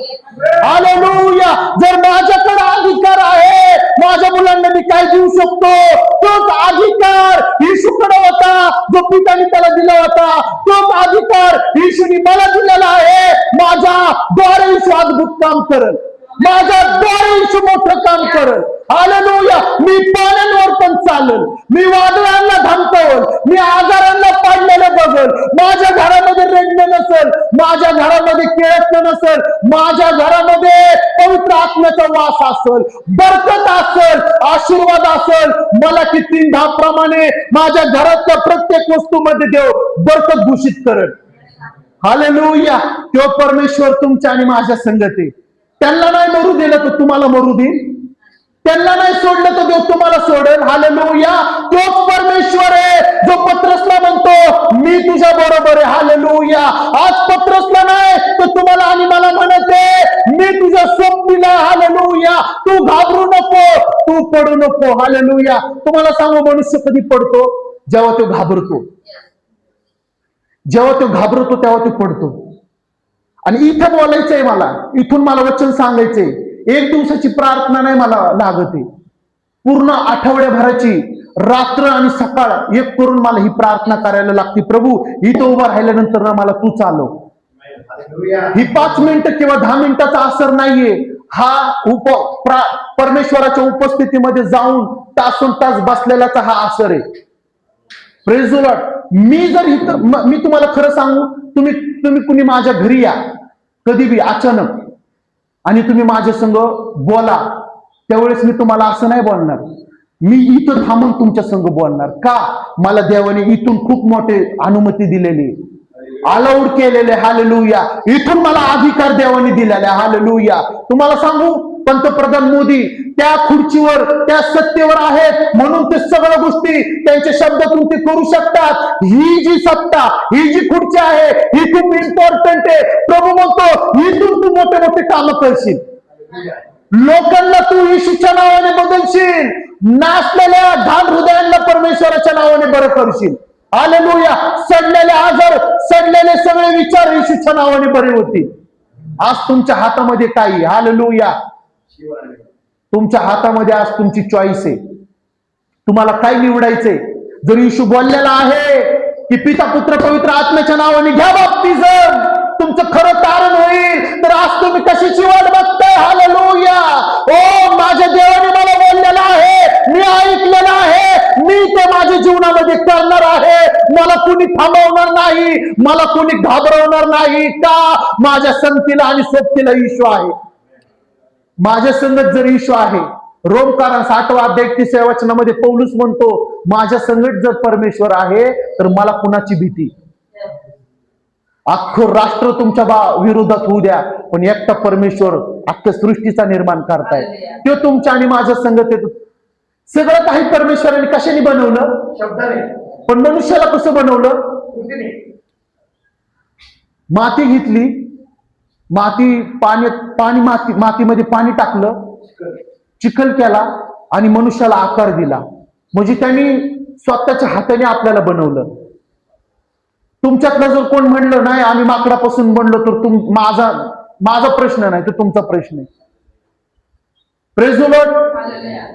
हालेलुया. जर माझ्याकडे अधिकार आहे, माझ्या मुलांना मी काय देऊ शकतो? तोच अधिकार येशूकडे होता, जो पित्याने त्याला दिला होता. तोच अधिकार येशूने मला दिलेला आहे. माझ्या द्वारे येशू अद्भुत काम करल, माझ्या द्वारे येशू मोठं काम करल. हालेलुया. मी पाण्यांवर पण चालल, मी वादळांना धमकावल, मी आजारांना पाडलेलं बघल. माझ्या घरामध्ये रडणं नसेल, माझ्या घरामध्ये केळत नसेल, माझ्या घरामध्ये पवित्र आत्म्याचा वास असेल, बरकत असेल, आशीर्वाद असेल. मला की 3:10 प्रमाणे माझ्या घरातल्या प्रत्येक वस्तूमध्ये देव बरकत घोषित करेल. हालेलुया. तो परमेश्वर तुमच्या आणि माझ्या संगती. त्यांना नाही मरू दिलं तर तुम्हाला मरू देईल, त्यांना नाही सोडलं तर देव तुम्हाला सोडेल. हालेलुया. तोच परमेश्वर आहे जो पत्रसला म्हणतो मी तुझ्या बरोबर आहे. हालेलुया. आज पत्रसला नाही मी तुझ्या सोबतीला, हालेलुया. तू घाबरू नको, तू पडू नको, हालेलुया. तुम्हाला सांगू, मनुष्य कधी पडतो? जेव्हा तो घाबरतो. जेव्हा तो घाबरतो तेव्हा तो पडतो. आणि इथं बोलायचंय मला, इथून मला वचन सांगायचंय. एक दिवसाची प्रार्थना नाही मला लागत आहे, पूर्ण आठवड्याभराची रात्र आणि सकाळ एक करून मला ही प्रार्थना करायला लागते. प्रभू, इथं उभं राहिल्यानंतर ना मला तू चालव. ही 5 मिनिटं किंवा 10 मिनिटाचा असर नाहीये. हा परमेश्वराच्या उपस्थितीमध्ये जाऊन तासन तास बसलेलाचा हा असर आहे. Praise the Lord. मी तुम्हाला खरं सांगू, तुम्ही कुणी माझ्या घरी या कधी बी अचानक आणि तुम्ही माझ्या संग बोला, त्यावेळेस मी तुम्हाला असं नाही बोलणार. मी इथं थांबून तुमच्या संग बोलणार. का? मला देवाने इथून खूप मोठे अनुमती दिलेली, अलाउड केलेले, हालेलुया. इथून मला अधिकार देवाने दिलेले, हालेलुया. तुम्हाला सांगू, पंतप्रधान मोदी त्या खुर्चीवर, त्या सत्तेवर आहेत म्हणून ते सगळ्या गोष्टी त्यांच्या शब्दातून ते करू शकतात. ही जी सत्ता, ही जी खुर्ची आहे, ही खूप इम्पॉर्टंट आहे. प्रभू म्हणतो, इथून तू मोठे मोठे कामं करशील. लोकांना तू येशूच्या नावाने बदलशील. नाचलेल्या घाण हृदयांना परमेश्वराच्या नावाने बरं करशील. हालेलुया. सडलेले आजार, सडलेले सगळे विचार येशूच्या नावाने बरे होतील. आज तुमच्या हातामध्ये काही, हालेलुया, तुमच्या हातामध्ये आज तुमची चॉईस आहे. तुम्हाला काय निवडायचंय? जर येशू बोललेला आहे की पिता पुत्र पवित्र आत्म्याच्या नावाने घ्या बाप्तिझम, तुमचं खरं तारण होईल, तर आज तुम्ही कशाची वाट बघताय? हालेलुया. ओ, माझ्या देवाने मला बोललेलं आहे, मी ऐकलेलं आहे, मी ते माझ्या जीवनामध्ये करणार आहे. मला कुणी थांबवणार नाही, मला कुणी घाबरवणार नाही. का? माझ्या संगतीला आणि सोबतीला येशू आहे. माझ्या संगत जर येशू आहे, रोमकारांस 8वा अध्याय 31व्या वचनामध्ये पौलुस म्हणतो, माझ्या संगत जर परमेश्वर आहे तर मला कुणाची भीती? अख्खं राष्ट्र तुमच्या विरोधात होऊ द्या, पण एकटा परमेश्वर अख्ख्या सृष्टीचा निर्माण करताय. तो तुमच्या आणि माझ्या संगत येतो. सगळं काही परमेश्वराने कशाने बनवलं? शब्दाने. पण मनुष्याला कसं बनवलं? माती घेतली, मातीमध्ये पाणी टाकलं, चिखल केला आणि मनुष्याला आकार दिला. म्हणजे त्यांनी स्वतःच्या हाताने आपल्याला बनवलं. तुमच्यातलं जर कोण म्हणलं नाही आम्ही माकडापासून बनलो, तर माझा प्रश्न नाही, तो तुमचा प्रश्न आहे. Praise the Lord.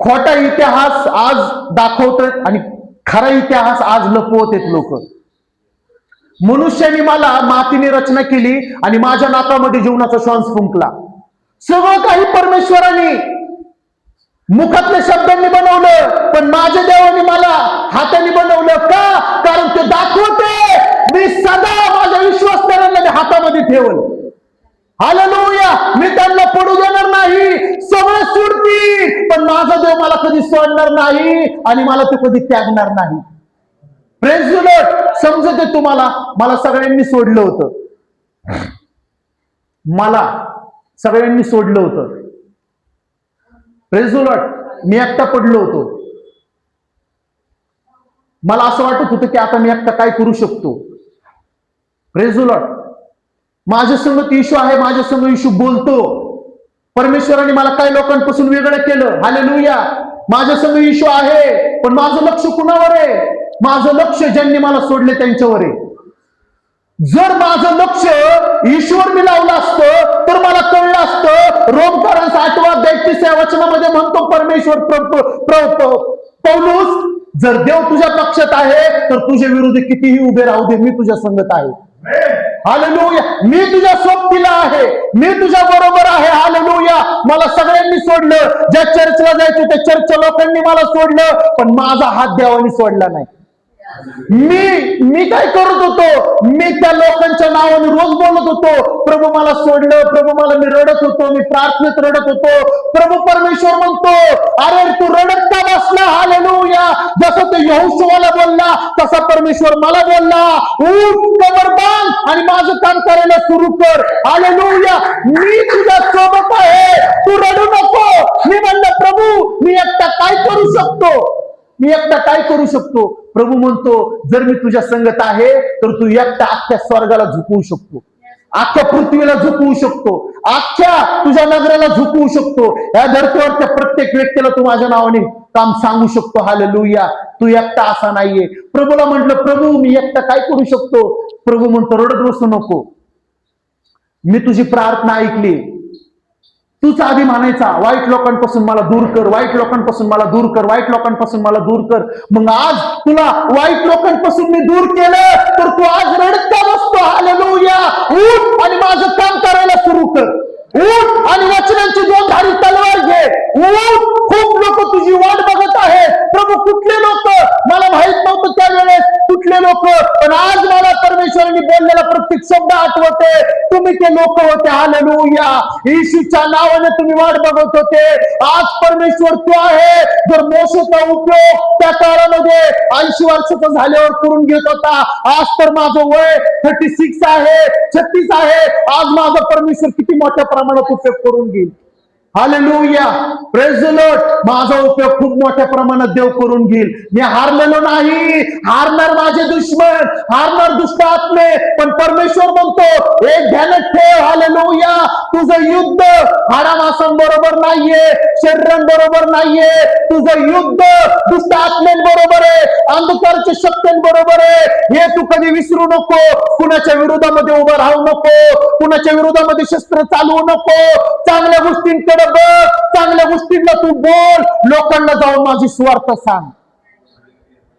खोटा इतिहास आज दाखवतात आणि खरा इतिहास आज लपवत आहेत लोक. मनुष्याने मला मातीने रचना केली आणि माझ्या नाकामध्ये जीवनाचा श्वास फुंकला. सगळं काही परमेश्वराने मुखातल्या शब्दांनी बनवलं, पण माझ्या देवाने मला हाताने बनवलं. का? कारण ते दाखवते मी सदा माझ्या विश्वासणाऱ्यांना हातामध्ये ठेवल. हालेलुया. मी त्यांना पडू देणार नाही. सगळं सोडतील, पण माझा देव मला कधी सोडणार नाही आणि मला तो कधी त्यागणार नाही. Praise the Lord. समजते तुम्हाला? मला सगळ्यांनी सोडलं होतं, मला सगळ्यांनी सोडलं होतं. Praise the Lord. मी एकटा पडलो होतो. मला असं वाटत होतं की आता मी एकटा काय करू शकतो. Praise the Lord. माझ्या संगत येशू आहे, माझ्या संग येशू बोलतो. परमेश्वराने मला काही लोकांपासून वेगळं केलं. हालेलुया. माझ्या संग येशू आहे, पण माझं लक्ष कुणावर आहे? माझं लक्ष ज्यांनी मला सोडले त्यांच्यावर आहे. जर माझं लक्ष ईश्वर मी लावलं असतं तर मला कळलं असतं. रोमकारांस 8वा अध्याय 31व्या वचनामध्ये म्हणतो परमेश्वर पौलुस, जर देव तुझ्या पक्षात आहे तर तुझ्या विरुद्ध कितीही उभे राहू दे, मी तुझ्या संगत आहे. हालेलुया. मी तुझ्या सोबतीला आहे, मी तुझ्या बरोबर आहे. हालेलुया. मला सगळ्यांनी सोडलं. ज्या चर्चला जायचं त्या चर्चच्या लोकांनी मला सोडलं, पण माझा हात देवाने सोडला नाही. मी काय करत होतो? मी त्या लोकांच्या नावाने रोज बोलत होतो, प्रभू मला सोडलं, प्रभू मला, मी रडत होतो, मी प्रार्थनेत रडत होतो. प्रभू परमेश्वर म्हणतो, अरे तू रडत का बसला? हालेलुया. जसं तो यहोशुआला बोलला तसा परमेश्वर मला बोलला, उठ, कमर बांध आणि माझं काम करायला सुरू कर. हालेलुया. मी तुझ्या सोबत आहे, तू रडू नको. मी म्हणलं, प्रभू मी एकटा काय करू शकतो? मी एकटा काय करू शकतो? प्रभू म्हणतो, जर मी तुझ्या संगत आहे तर तू एकटा अख्ख्या स्वर्गाला झुकवू शकतो, अख्ख्या पृथ्वीला झुकवू शकतो, अख्ख्या तुझ्या नगराला झुकवू शकतो. या धरतीवरच्या प्रत्येक व्यक्तीला तू माझ्या नावाने काम सांगू शकतो. हालेलुया. तू एकटा असा नाहीये. प्रभूला म्हटलं, प्रभू मी एकटा काय करू शकतो? प्रभू म्हणतो, रडत बसू नको, मी तुझी प्रार्थना ऐकली. तूच आधी म्हणायचा, वाईट लोकांपासून मला दूर कर, वाईट लोकांपासून मला दूर कर, वाईट लोकांपासून मला दूर कर. मग आज तुला वाईट लोकांपासून मी दूर केलं तर तू आज रडत का बसतो? हालेलुया. उठ आणि माझं काम करायला सुरू कर. उठ आणि वचनांची दोन धारी तलवार घे. उठ. खूप लोक तुझी वाट बघत आहेत. प्रभू कुठले लोक? मला माहित नव्हतं त्यावेळेस कुठले लोक, पण आज मला परमेश्वरांनी बोललेला प्रत्येक शब्द आठवते. तुम्ही ते लोक होते. हालेलुया. येशूच्या नावाने तुम्ही वाट बघत होते. आज परमेश्वर तो आहे. जर मोशेचा उपयोग त्या काळामध्ये 80 वर्षाचा झाल्यावर करून घेत होता, आज तर माझं वय 36 आहे, 36 आहे. आज माझा परमेश्वर किती मोठ्या प्रमाणात उपयोग करून घेईल. हालेलुया. Praise the Lord. माझा उपयोग खूप मोठ्या प्रमाणात देव करून घेईल. मी हारलेलो नाही. हारणार माझे दुश्मन, हारणार दुष्ट आत्मे, पण परमेश्वर म्हणतो एक ध्यानात ठेव. हालेलुया. तुझं युद्ध हाडामासांबरोबर नाहीये, शरीरांबरोबर नाहीये. तुझं युद्ध दुष्ट आत्म्यांबरोबर आहे, अंधकारच्या शक्तींबरोबर आहे. हे तू कधी विसरू नको. कुणाच्या विरोधामध्ये उभं राहू नको, कुणाच्या विरोधामध्ये शस्त्र चालवू नको. चांगल्या गोष्टींकडे बघ, चांगल्या गोष्टींना तू बोल. लोकांना जाऊन माझी स्वार्थ सांग.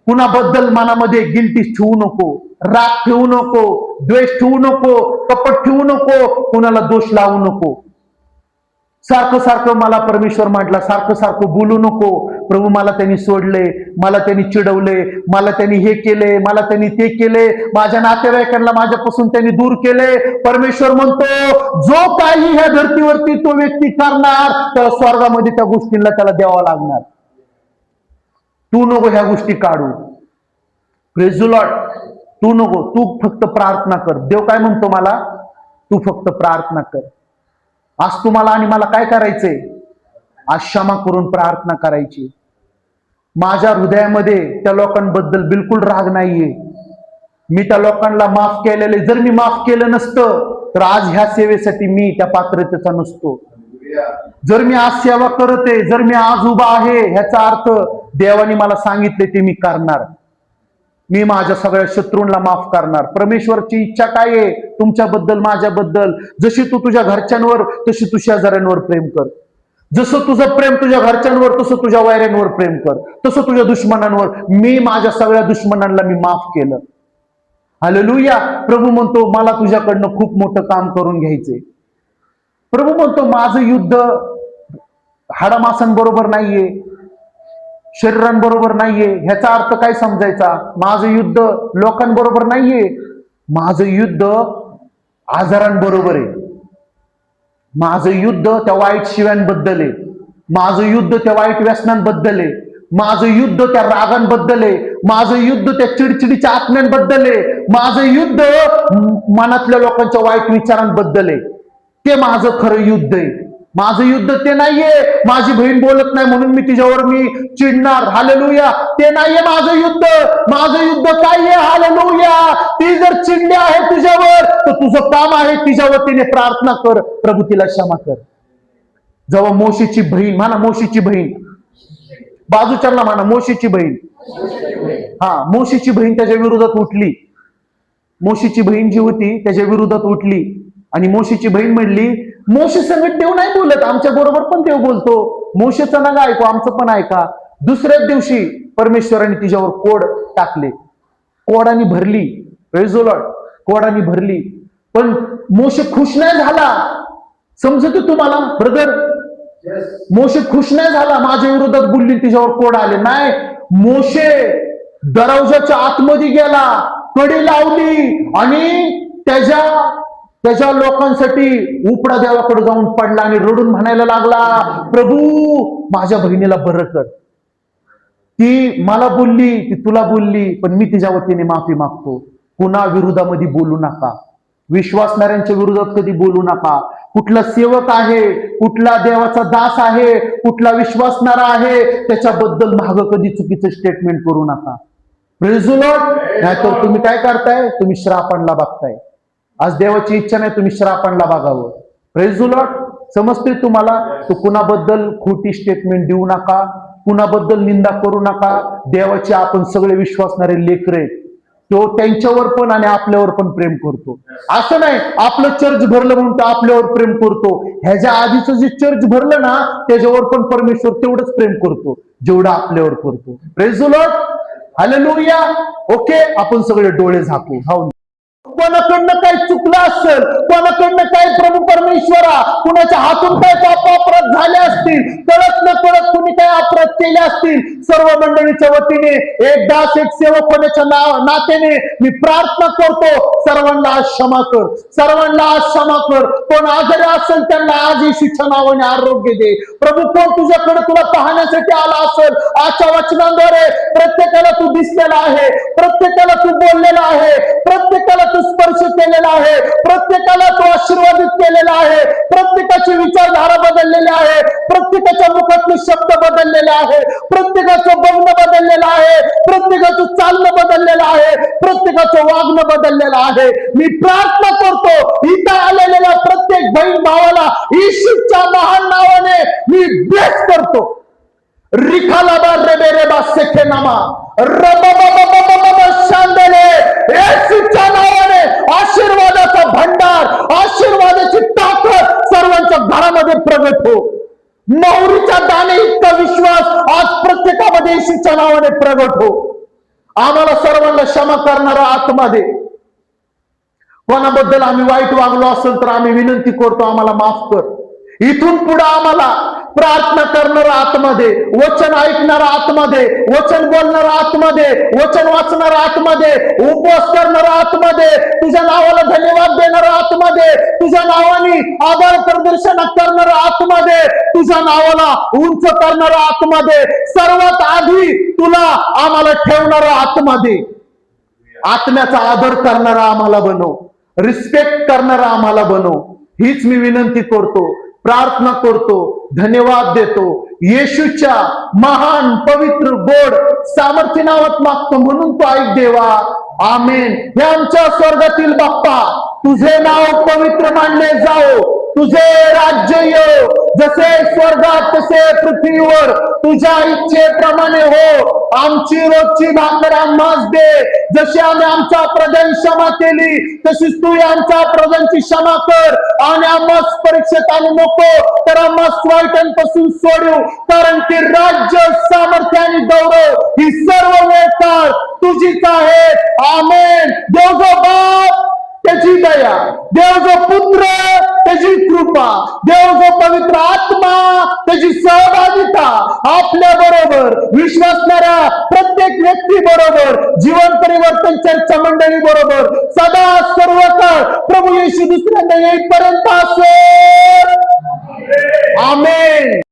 कुणाबद्दल मनामध्ये गिल्टी ठेवू नको, राग ठेवू नको, द्वेष ठेवू नको, कपट ठेवू नको, कुणाला दोष लावू नको. सारखं सारखं मला परमेश्वर म्हटला, सारखं सारखं बोलू नको. प्रभू मला त्यांनी सोडले, मला त्यांनी चिडवले, मला त्यांनी हे केले, मला त्यांनी ते केले, माझ्या नातेवाईकांना माझ्यापासून त्यांनी दूर केले. परमेश्वर म्हणतो जो काही ह्या धर्तीवरती तो व्यक्ती करणार, तर स्वर्गामध्ये त्या गोष्टींना त्याला द्यावा लागणार. तू नको ह्या गोष्टी काढू. Praise the Lord. तू नको, तू फक्त प्रार्थना कर. देव काय म्हणतो मला? तू फक्त प्रार्थना कर. आज तुम्हाला आणि मला काय करायचंय? आज क्षमा करून प्रार्थना करायची. माझ्या हृदयामध्ये त्या लोकांबद्दल बिलकुल राग नाहीये. मी त्या लोकांना माफ केलेले. जर मी माफ केलं नसतं तर आज ह्या सेवेसाठी मी त्या पात्रतेचा नसतो. जर मी आज सेवा करते, जर मी आज उभा आहे, ह्याचा अर्थ देवाने मला सांगितले ते मी करणार. मी माझ्या सगळ्या शत्रूंना माफ करणार. परमेश्वरची इच्छा काय आहे तुमच्याबद्दल, माझ्याबद्दल? जशी तू तुझ्या घरच्यांवर, तशी तू शेजाऱ्यांवर प्रेम कर. जसं तुझं प्रेम तुझ्या घरच्यांवर, तसं तुझ्या वैऱ्यांवर प्रेम कर, तसं तुझ्या दुश्मनांवर. मी माझ्या सगळ्या दुश्मनांना मी माफ केलं. हालेलुया. प्रभू म्हणतो मला तुझ्याकडनं खूप मोठं काम करून घ्यायचंय. प्रभू म्हणतो माझं युद्ध हाडामासांबरोबर नाहीये, शरीरांबरोबर नाहीये. ह्याचा अर्थ काय समजायचा? माझं युद्ध लोकांबरोबर नाहीये, माझं युद्ध आजारांबरोबर आहे. माझं युद्ध त्या वाईट शिव्यांबद्दल आहे. माझं युद्ध त्या वाईट व्यसनांबद्दल आहे. माझं युद्ध त्या रागांबद्दल आहे. माझं युद्ध त्या चिडचिडीच्या आत्म्यांबद्दल आहे. माझं युद्ध मनातल्या लोकांच्या वाईट विचारांबद्दल आहे. ते माझं खरं युद्ध आहे. माझं युद्ध ते नाहीये माझी बहीण बोलत नाही म्हणून मी तिच्यावर मी चिडणार. हालेलुया. ते नाहीये माझं युद्ध. माझं युद्ध काय आहे? हालेलुया. ती जर चिडली आहे तुझ्यावर तर तुझं काम आहे तिच्या वतीने प्रार्थना कर, प्रभू तिला क्षमा कर. जेव्हा मोशीची बहीण, म्हणा मोशीची बहीण, बाजूच्याला म्हणा मोशीची बहीण, मोशीची बहीण त्याच्या विरोधात उठली. मोशीची बहीण जी होती त्याच्या विरोधात उठली आणि मोशीची बहीण म्हणली, मोशे संगत देव नाही बोलत, आमच्या बरोबर पण देव बोलतो, मोशेचं नका ऐकू, आमचं पण ऐका. दुसऱ्याच दिवशी परमेश्वराने तिच्यावर कोड टाकले, कोडानी भरली. Praise the Lord. कोडानी भरली. पण मोशे खुश नाही झाला. समजत तुम्हाला ब्रदर? मोशे खुश नाही झाला. माझ्या विरोधात बोलली, तिच्यावर कोड आले. नाही, मोशे दरवाजाच्या आतमध्ये गेला, कडी लावली आणि त्याच्या लोकांसाठी उपडा देवाकडे जाऊन पडला आणि रडून म्हणायला लागला, प्रभू माझ्या बहिणीला बरं कर. ती मला बोलली, ती तुला बोलली, पण मी तिच्या वतीने माफी मागतो. कुणा विरोधामध्ये बोलू नका. विश्वासणाऱ्यांच्या विरोधात कधी बोलू नका. कुठला सेवक आहे, कुठला देवाचा दास आहे, कुठला विश्वासणारा आहे, त्याच्याबद्दल माग कधी चुकीचं स्टेटमेंट करू नका. Praise the Lord. नाहीतर तुम्ही काय करताय? तुम्ही श्रापांना बघताय. आज देवाची इच्छा नाही तुम्ही श्रापांना बघावं. Praise the Lord. समजते तुम्हाला? तो कुणाबद्दल खोटी स्टेटमेंट देऊ नका, कुणाबद्दल निंदा करू नका. देवाचे आपण सगळे विश्वासणारे लेकरे, तो त्यांच्यावर पण आणि आपल्यावर पण प्रेम करतो. असं नाही आपलं चर्च भरलं म्हणून तो आपल्यावर प्रेम करतो. ह्याच्या आधीचं जे चर्च भरलं ना त्याच्यावर पण परमेश्वर तेवढंच प्रेम करतो जेवढं आपल्यावर करतो. Praise the Lord. Hallelujah. Okay, आपण सगळे डोळे झाकू. हो, कोणाकडनं काही चुकलं असेल, कोणाकडनं काही प्रभू परमेश्वरा कुणाच्या हातून काय पाप अपराध झाले असतील, कळत न कळत कुणी काय अपराध केले असतील, सर्व मंडळीच्या वतीने एक दास एक सेवक होण्याच्या नात्याने मी प्रार्थना करतो, सर्वांना आज क्षमा कर, सर्वांना आज क्षमा कर. कोण आजारी असेल त्यांना आज येशूच्या नावाने आरोग्य दे प्रभू. कोण तुझ्याकडे तुला पाहण्यासाठी आला असेल, आजच्या वचनांद्वारे प्रत्येकाला तू दिसलेला आहे, प्रत्येकाला तू बोललेला आहे, प्रत्येकाला तू स्पर्श केलेला आहे, प्रत्येकाला तो आशीर्वादित केलेला आहे, प्रत्येकाची विचारधारा बदललेली आहे, प्रत्येकाच्या मुखातले शब्द बदललेले आहे, प्रत्येकाचं बघणं बदललेलं आहे, प्रत्येकाचं चालणं बदललेलं आहे, प्रत्येकाचं वागणं बदललेलं आहे. मी प्रार्थना करतो इथं आलेल्या प्रत्येक बहीण भावाला येशूच्या महान नावाने मी ब्लेस करतो. रिखाला बारे बेरे बासेखे नामा येशूच्या नावाने आशीर्वादाचा भंडार, आशीर्वादाची ताकद सर्वांच्या घरामध्ये प्रगट हो. मोहरीच्या दाणे इतका विश्वास आज प्रत्येकामध्ये येशूच्या नावाने प्रगट हो. आम्हाला सर्वांना क्षमा करणारा आत्मा दे. कोणाबद्दल आम्ही वाईट वागलो असेल तर आम्ही विनंती करतो, आम्हाला माफ कर. इथून पुढे आम्हाला प्रार्थना करणारा आत्मा दे, वचन ऐकणारा आत्मा दे, वचन बोलणारा आत्मा दे, वचन वाचणारा आत्मा दे, उपवास करणारा आत्मा दे, तुझ्या नावाला धन्यवाद देणारा आत्मा दे, तुझ्या नावाने आभार प्रदर्शन करणारा आत्मा दे, तुझ्या नावाला उंच करणारा आत्मा दे. सर्वात आधी तुला आम्हाला ठेवणारा आत्मा दे. आत्म्याचा आदर करणारा आम्हाला बनव, रिस्पेक्ट करणारा आम्हाला बनव. हीच मी विनंती करतो, प्रार्थना करतो, धन्यवाद देतो. येशूच्या महान पवित्र गोड सामर्थ्य नावात मागतो म्हणून तो ऐक देवा. आमेन. हे आमच्या स्वर्गातील बाप्पा, तुझे नाव पवित्र मानले जाओ, तुझे राज्य येऊ, जसे स्वर्गात तसे पृथ्वीवर, तुझ्या इच्छेप्रमाणे हो. आमची रोजची भाकर आम्हास दे, जशी आम्ही आमच्या प्रजांची क्षमा केली तशीच तू आमच्या प्रजांची क्षमा कर. आणि आम्हास परीक्षेत आणू नको, तर आम्हास वाईटांपासून सोडू, कारण की राज्य, सामर्थ्य आणि गौरव ही सर्व वेळ तुझीच आहे. आमेन. देव जो बाप त्याची दया, देव जो पुत्र त्याची कृपा, देव जो पवित्र आत्मा त्याची सहभागिता आपल्या बरोबर, विश्वासणाऱ्या प्रत्येक व्यक्ती बरोबर, जीवन परिवर्तन चर्चा मंडळी बरोबर सदा सर्व काळ प्रभू येशू दुसऱ्यांदा येईपर्यंत असेल. आमेन.